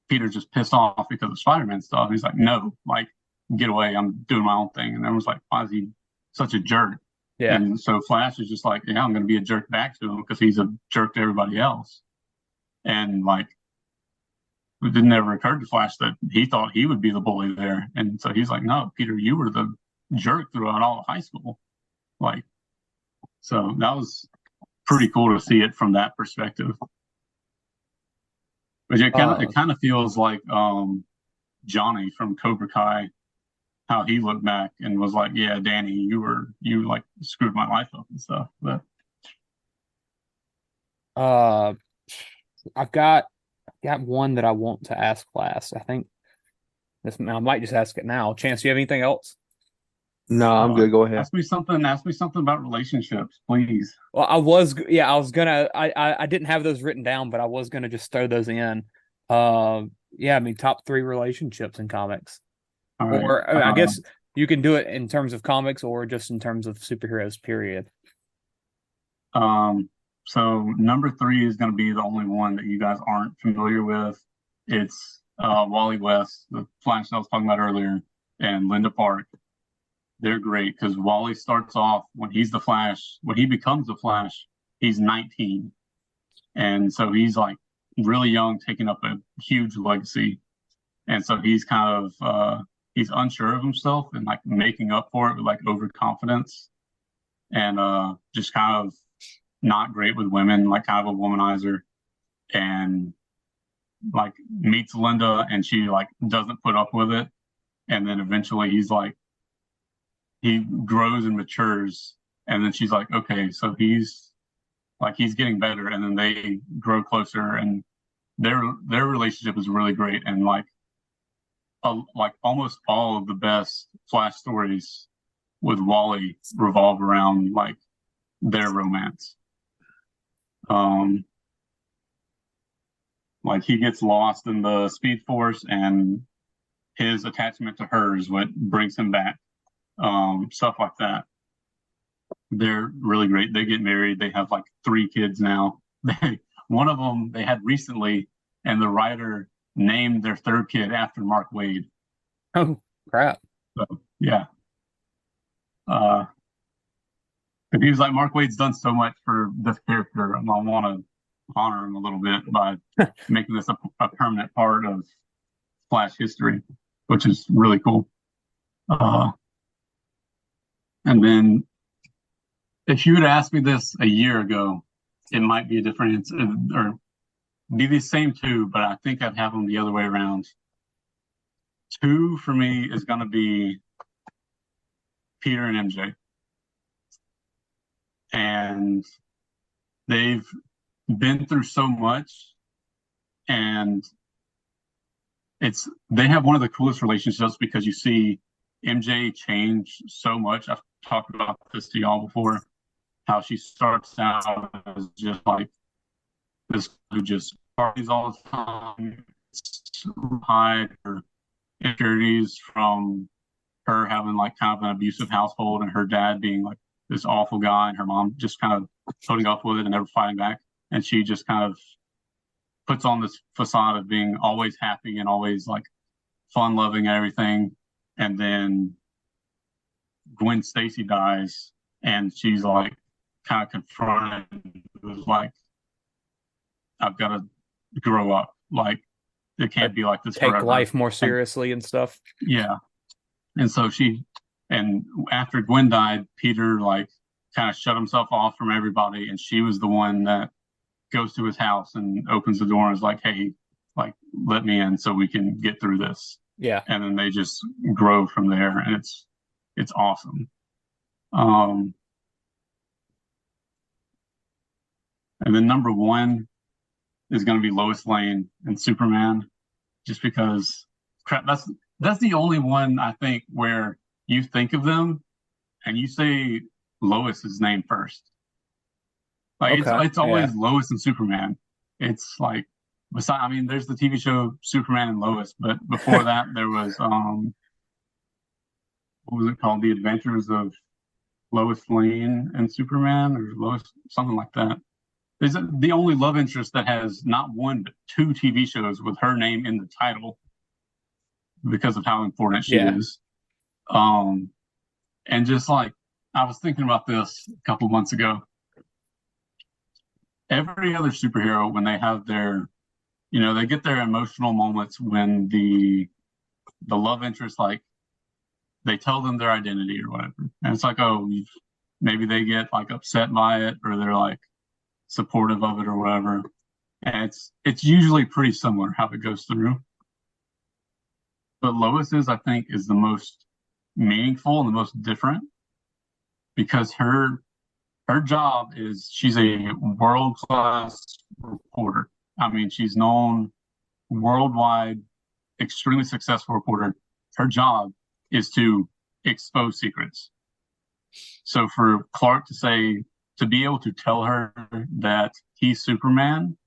L: Peter's just pissed off because of Spider-Man stuff. He's like, no, like, get away. I'm doing my own thing. And everyone's like, why is he such a jerk?
J: Yeah.
L: And so Flash is just like, yeah, I'm going to be a jerk back to him because he's a jerk to everybody else. And like, it didn't ever occur to Flash that he thought he would be the bully there. And so he's like, no, Peter, you were the jerk throughout all of high school. Like, so that was pretty cool to see it from that perspective. But it kind of feels like Johnny from Cobra Kai, how he looked back and was like, yeah, Danny, you like screwed my life up and stuff. But
J: I've got one that I want to ask last. I think I might just ask it now. Chance, do you have anything else?
K: No, I'm good. Go ahead.
L: Ask me something about relationships, please.
J: Well, I was gonna. I didn't have those written down, but I was gonna just throw those in. Yeah, I mean, top 3 relationships in comics.
L: All right.
J: Or I guess you can do it in terms of comics or just in terms of superheroes, period.
L: So number 3 is going to be the only one that you guys aren't familiar with. It's Wally West, the Flash I was talking about earlier, and Linda Park. They're great because Wally starts off when he's the Flash. When he becomes the Flash, he's 19. And so he's like really young, taking up a huge legacy. And so he's kind of he's unsure of himself and like making up for it with like overconfidence and just kind of not great with women, like kind of a womanizer, and like meets Linda and she like doesn't put up with it. And then eventually he grows and matures, and then she's like, okay, so he's getting better, and then they grow closer, and their relationship is really great, and like almost all of the best Flash stories with Wally revolve around like their romance. Like he gets lost in the Speed Force, and his attachment to her is what brings him back. Stuff like that. They're really great. They get married. They have like 3 kids now. One of them they had recently, and the writer named their 3rd kid after Mark Waid.
J: Oh crap!
L: So yeah. But he was like, Mark Waid's done so much for this character, and I want to honor him a little bit by making this a permanent part of Flash history, which is really cool. And then if you had asked me this a year ago, it might be a different answer, or be the same 2, but I think I'd have them the other way around. 2 for me is going to be Peter and MJ. And they've been through so much, and they have one of the coolest relationships because you see MJ change so much. I've talked about this to y'all before, how she starts out as just like this who just parties all the time, hide her insecurities from her having like kind of an abusive household and her dad being like this awful guy, and her mom just kind of putting up with it and never fighting back. And she just kind of puts on this facade of being always happy and always like fun loving and everything. And then Gwen Stacy dies, and she's like kind of confronted with like, I've got to grow up. Like it can't be like this
J: Take
L: forever.
J: Life more seriously and stuff.
L: Yeah. And so after Gwen died, Peter like kind of shut himself off from everybody, and she was the one that goes to his house and opens the door and is like, hey, like let me in so we can get through this.
J: Yeah.
L: And then they just grow from there, and it's awesome. And then number 1 is going to be Lois Lane and Superman, just because that's the only one I think where you think of them and you say Lois's name first. Like it's always Lois and Superman. It's like there's the TV show Superman and Lois, but before that there was what was it called? The Adventures of Lois Lane and Superman, or Lois, something like that. is the only love interest that has not one but two TV shows with her name in the title because of how important she is. And just like I was thinking about this a couple months ago. Every other superhero, when they have their, they get their emotional moments when the love interest, like, they tell them their identity or whatever. And it's like, oh, maybe they get like upset by it or they're like supportive of it or whatever. And it's usually pretty similar how it goes through. But Lois's, I think, is the most meaningful and the most different because her job is she's a world-class reporter. I mean, she's known worldwide, extremely successful reporter. Her job is to expose secrets. So for Clark to be able to tell her that he's Superman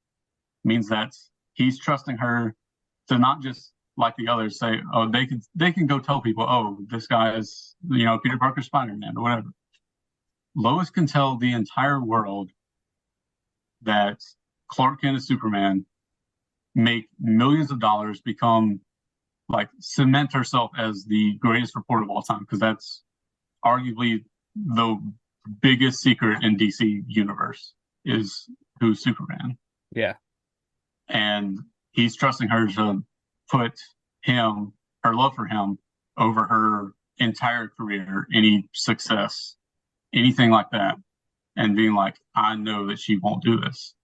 L: means that he's trusting her to not just like the others say, oh, they can go tell people, oh, this guy is, Peter Parker Spider-Man or whatever. Lois can tell the entire world that Clark Kent is Superman, make millions of dollars, become like cement herself as the greatest reporter of all time, because that's arguably the biggest secret in DC universe is who's Superman.
J: Yeah.
L: And he's trusting her to put her love for him over her entire career, any success, anything like that, and being like, I know that she won't do this.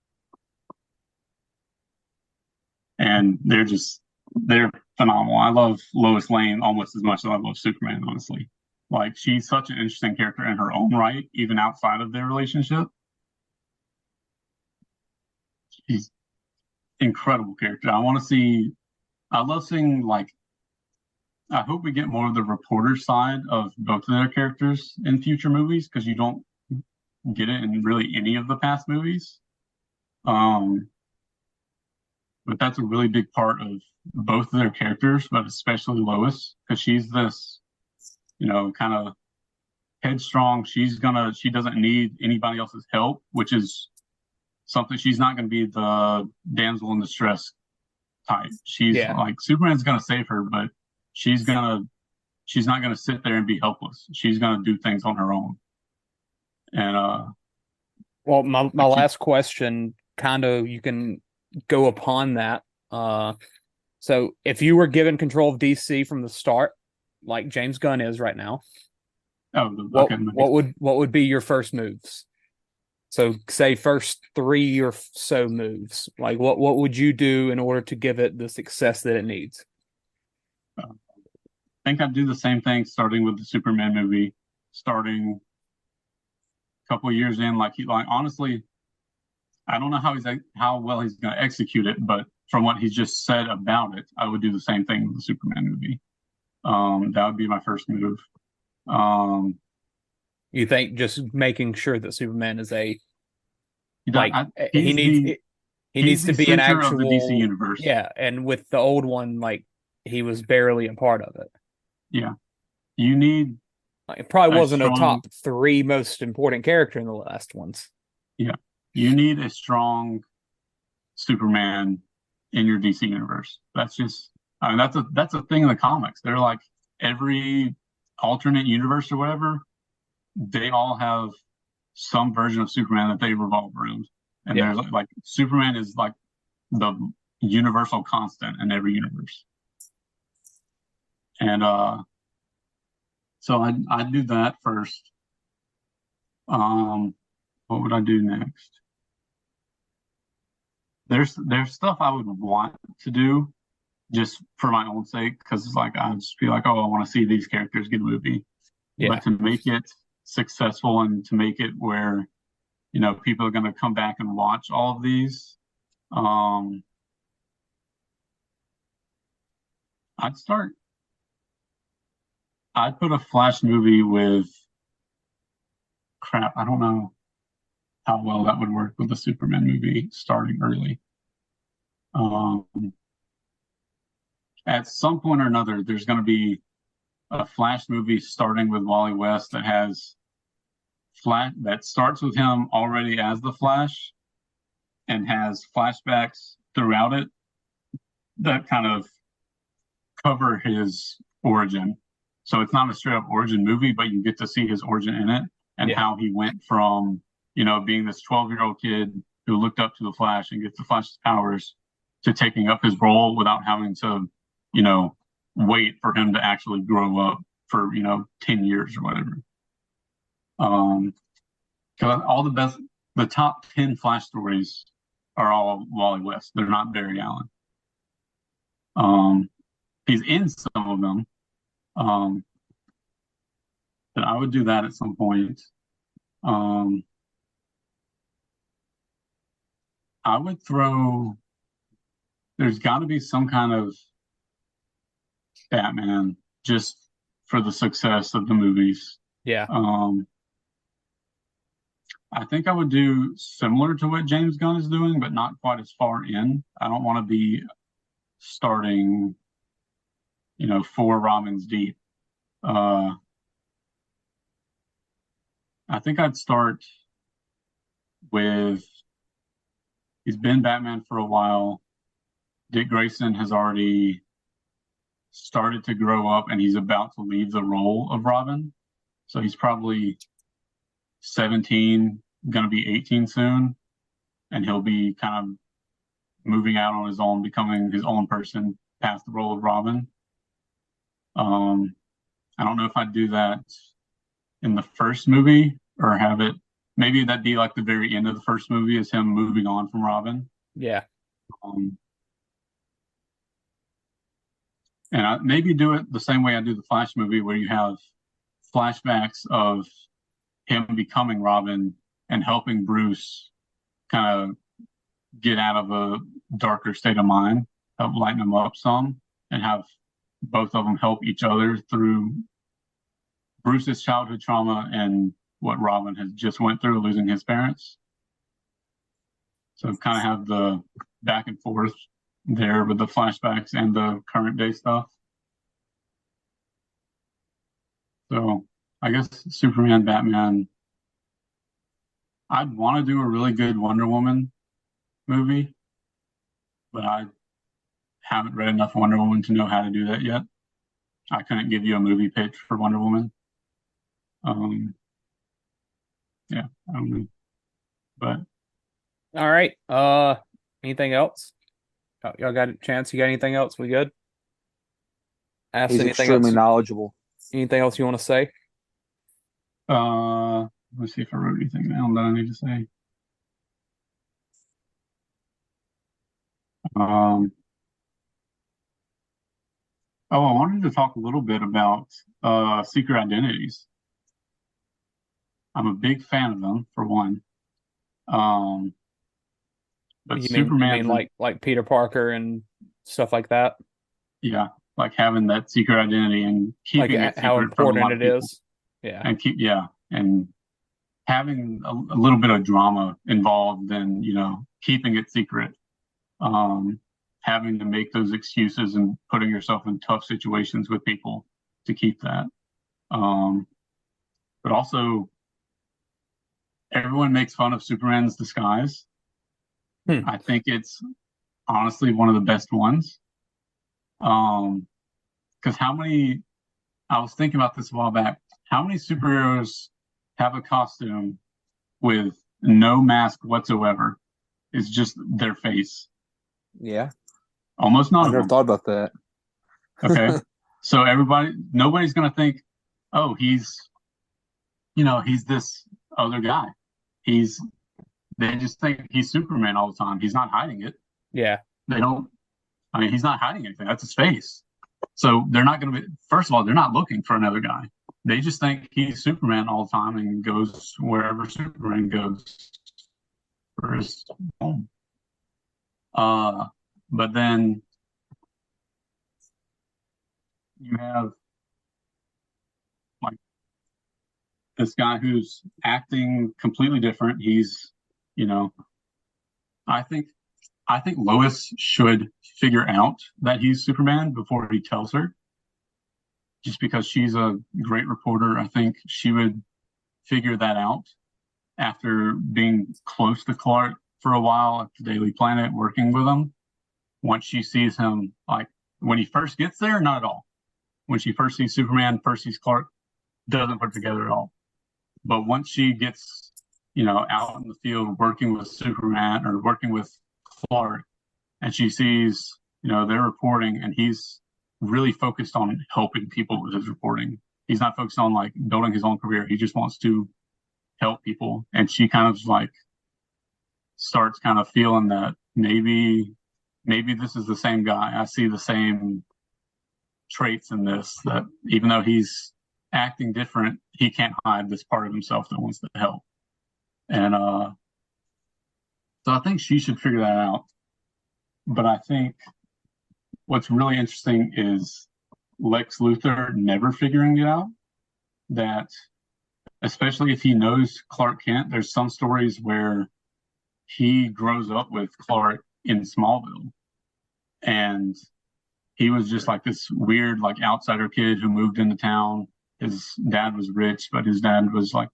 L: And they're phenomenal. I love Lois Lane almost as much as I love Superman, honestly. Like, she's such an interesting character in her own right, even outside of their relationship. She's incredible character. I love seeing, like, I hope we get more of the reporter side of both of their characters in future movies, because you don't get it in really any of the past movies. But that's a really big part of both of their characters, but especially Lois, because she's this, kind of headstrong. She doesn't need anybody else's help, which is something. She's not going to be the damsel in distress type. She's like, Superman's going to save her, but she's not going to sit there and be helpless. She's going to do things on her own. And
J: well, my last question, kind of, you can go upon that. So if you were given control of DC from the start, like James Gunn is right now, what would be your first moves? So say first 3 or so moves. Like what would you do in order to give it the success that it needs?
L: I think I'd do the same thing, starting with the Superman movie, starting a couple of years in. Like honestly, I don't know how well he's going to execute it, but from what he's just said about it, I would do the same thing with the Superman movie. That would be my first move.
J: You think just making sure that Superman is he needs to be an actual
L: of the DC universe.
J: Yeah, and with the old one, like, he was barely a part of it.
L: Yeah, you need.
J: It probably wasn't a top 3 most important character in the last ones.
L: Yeah, you need a strong Superman in your DC universe. That's just, that's a thing in the comics. They're like, every alternate universe or whatever, they all have some version of Superman that they revolve around. And there's like Superman is like the universal constant in every universe. And so I'd do that first. What would I do next? There's stuff I would want to do just for my own sake, because it's like I'd just be like, oh, I want to see these characters get a movie. Yeah. But to make it successful and to make it where, people are going to come back and watch all of these, I'd put a Flash movie with I don't know how well that would work with the Superman movie starting early. At some point or another, there's going to be a Flash movie starting with Wally West that starts with him already as the Flash, and has flashbacks throughout it that kind of cover his origin. So it's not a straight up origin movie, but you get to see his origin in it and how he went from, being this 12-year-old kid who looked up to the Flash and gets the Flash's powers to taking up his role without having to, wait for him to actually grow up for, 10 years or whatever. Because the top 10 Flash stories are all Wally West. They're not Barry Allen. He's in some of them. But I would do that at some point. I would throw. There's got to be some kind of Batman just for the success of the movies.
J: Yeah.
L: I think I would do similar to what James Gunn is doing, but not quite as far in. I don't want to be starting, 4 ramens deep. I think I'd start with, he's been Batman for a while. Dick Grayson has already started to grow up and he's about to leave the role of Robin. So he's probably 17, going to be 18 soon. And he'll be kind of moving out on his own, becoming his own person past the role of Robin. I don't know if I'd do that in the first movie or have it, maybe that'd be like the very end of the first movie is him moving on from Robin.
J: Yeah.
L: And I maybe do it the same way I do the Flash movie where you have flashbacks of him becoming Robin and helping Bruce kind of get out of a darker state of mind, help lighten him up some, and have both of them help each other through Bruce's childhood trauma and what Robin has just went through, losing his parents. So kind of have the back and forth there with the flashbacks and the current day stuff. So I guess Superman, Batman. I'd want to do a really good Wonder Woman movie, but I haven't read enough Wonder Woman to know how to do that yet. I couldn't give you a movie pitch for Wonder Woman. Yeah, I don't know. But
J: all right. Anything else? Y'all got a chance? You got anything else? We good?
K: Ask He's anything extremely else? Knowledgeable.
J: Anything else you want to say?
L: Let's see if I wrote anything down that I need to say. I wanted to talk a little bit about secret identities. I'm a big fan of them, for one. But Superman,
J: you mean like Peter Parker and stuff like that?
L: Yeah, like having that secret identity and keeping it
J: how
L: secret from
J: important it is. Yeah,
L: and having a little bit of drama involved, and keeping it secret. Having to make those excuses and putting yourself in tough situations with people to keep that. But also, everyone makes fun of Superman's disguise. I think it's honestly one of the best ones. Because I was thinking about this a while back, how many superheroes have a costume with no mask whatsoever? It's just their face.
K: Yeah.
L: Almost none of them.
K: I never thought about that.
L: Okay. So nobody's going to think, oh, he's this other guy. They just think he's Superman all the time. He's not hiding it.
J: Yeah.
L: He's not hiding anything. That's his face. So they're not going to be, first of all, they're not looking for another guy. They just think he's Superman all the time and goes wherever Superman goes for his home. But then you have like this guy who's acting completely different. He's, I think Lois should figure out that he's Superman before he tells her. Just because she's a great reporter, I think she would figure that out after being close to Clark for a while at the Daily Planet working with him. Once she sees him, like when he first gets there, not at all. When she first sees Superman, first sees Clark, doesn't put it together at all. But once she gets, out in the field working with Superman or working with Clark, and she sees, they're reporting, and he's really focused on helping people with his reporting. He's not focused on like building his own career. He just wants to help people. And she kind of like starts kind of feeling that maybe this is the same guy. I see the same traits in this, that even though he's acting different, he can't hide this part of himself that wants to help. And so I think she should figure that out. But I think what's really interesting is Lex Luthor never figuring it out. That, especially if he knows Clark Kent, there's some stories where he grows up with Clark in Smallville. And he was just like this weird, like outsider kid who moved into town. His dad was rich, but his dad was like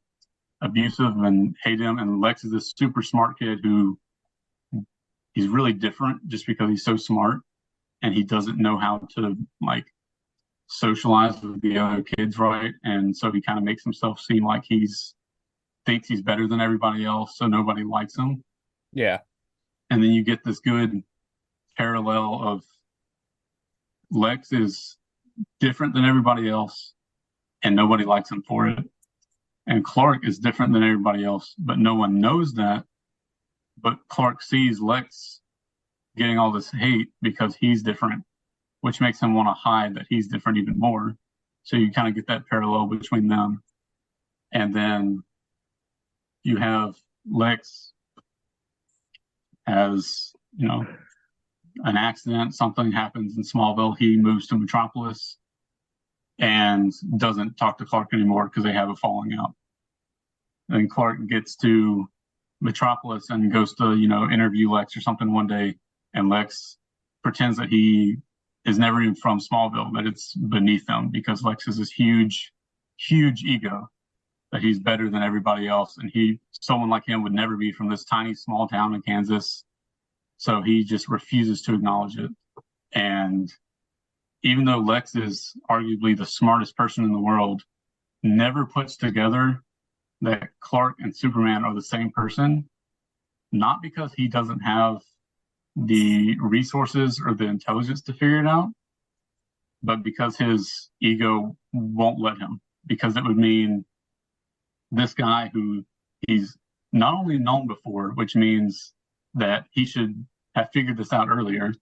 L: abusive and hated him. And Lex is this super smart kid who he's really different just because he's so smart, and he doesn't know how to like socialize with the other kids, right? And so he kind of makes himself seem like thinks he's better than everybody else, so nobody likes him.
J: Yeah.
L: And then you get this good parallel of Lex is different than everybody else, and nobody likes him for it. And Clark is different than everybody else, but no one knows that. But Clark sees Lex getting all this hate because he's different, which makes him want to hide that he's different even more. So you kind of get that parallel between them. And then you have Lex as, an accident, something happens in Smallville. He moves to Metropolis and doesn't talk to Clark anymore because they have a falling out. Then Clark gets to Metropolis and goes to, interview Lex or something one day, and Lex pretends that he is never even from Smallville, that it's beneath him, because Lex has this huge, huge ego that he's better than everybody else, and someone like him would never be from this tiny small town in Kansas. So he just refuses to acknowledge it. And even though Lex is arguably the smartest person in the world, never puts together that Clark and Superman are the same person, not because he doesn't have the resources or the intelligence to figure it out, but because his ego won't let him. Because it would mean this guy who he's not only known before, which means that he should have figured this out earlier,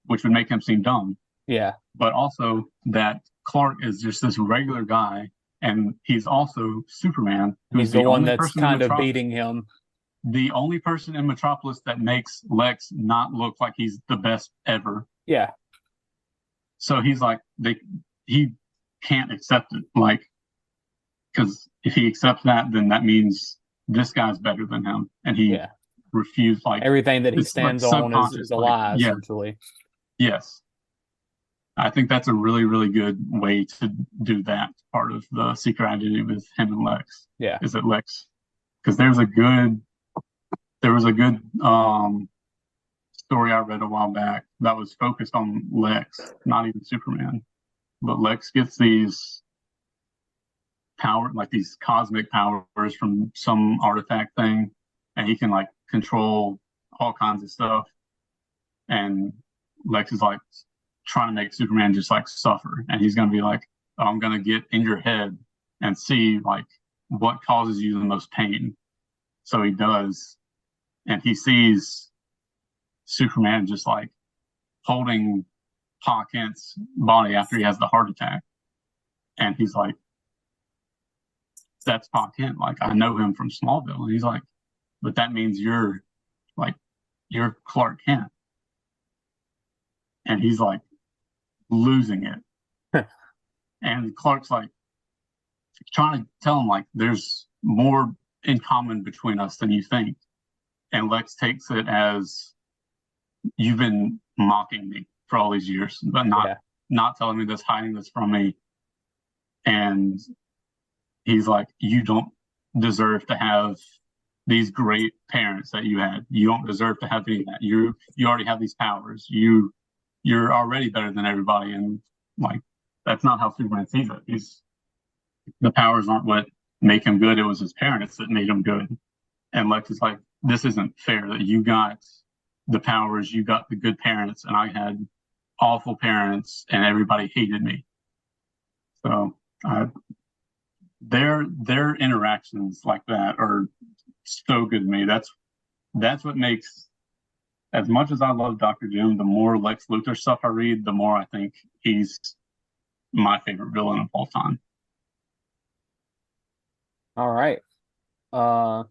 L: which would make him seem dumb.
J: Yeah.
L: But also that Clark is just this regular guy, and he's also Superman.
J: He's the one that's kind of beating him.
L: The only person in Metropolis that makes Lex not look like he's the best ever.
J: Yeah.
L: So he's like, he can't accept it. Like, because if he accepts that, then that means this guy's better than him. And he refused, like,
J: everything that he stands on is a lie, essentially.
L: Yes. I think that's a really, really good way to do that part of the secret identity with him and Lex.
J: Yeah.
L: Is that Lex? Because there was a good story I read a while back that was focused on Lex, not even Superman. But Lex gets these these cosmic powers from some artifact thing, and he can like control all kinds of stuff. And Lex is like trying to make Superman just like suffer, and he's gonna be like, oh, I'm gonna get in your head and see like what causes you the most pain. So he does, and he sees Superman just like holding Pa Kent's body after he has the heart attack, and he's like, that's Pa Kent, like I know him from Smallville. And he's like, but that means you're Clark Kent. And he's like losing it. And Clark's like trying to tell him like there's more in common between us than you think. And Lex takes it as, you've been mocking me for all these years, but not telling me this, hiding this from me. And he's like, you don't deserve to have these great parents that you had. You don't deserve to have any of that. You already have these powers. You're already better than everybody, and like that's not how Superman sees it. The powers aren't what make him good. It was his parents that made him good. And Lex is like, this isn't fair that you got the powers, you got the good parents, and I had awful parents, and everybody hated me. So their interactions like that are so good to me. That's what makes, as much as I love Dr. Doom, the more Lex Luthor stuff I read, the more I think he's my favorite villain of all time.
J: All right. I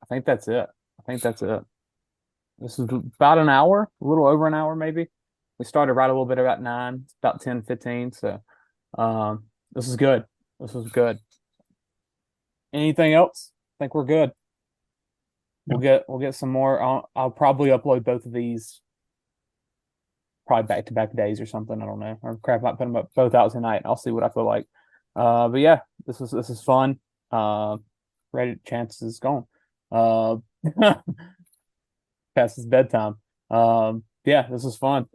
J: think that's it. This is about an hour, a little over an hour, maybe. We started right a little bit about 9. It's about 10:15. So, this is good. This was good. Anything else? I think we're good. We'll get some more. I'll probably upload both of these probably back to back days or something. I don't know. Or crap, I might put them up both out tonight. I'll see what I feel like. But yeah, this is fun. Reddit chances is gone. Past his bedtime. Yeah, this is fun.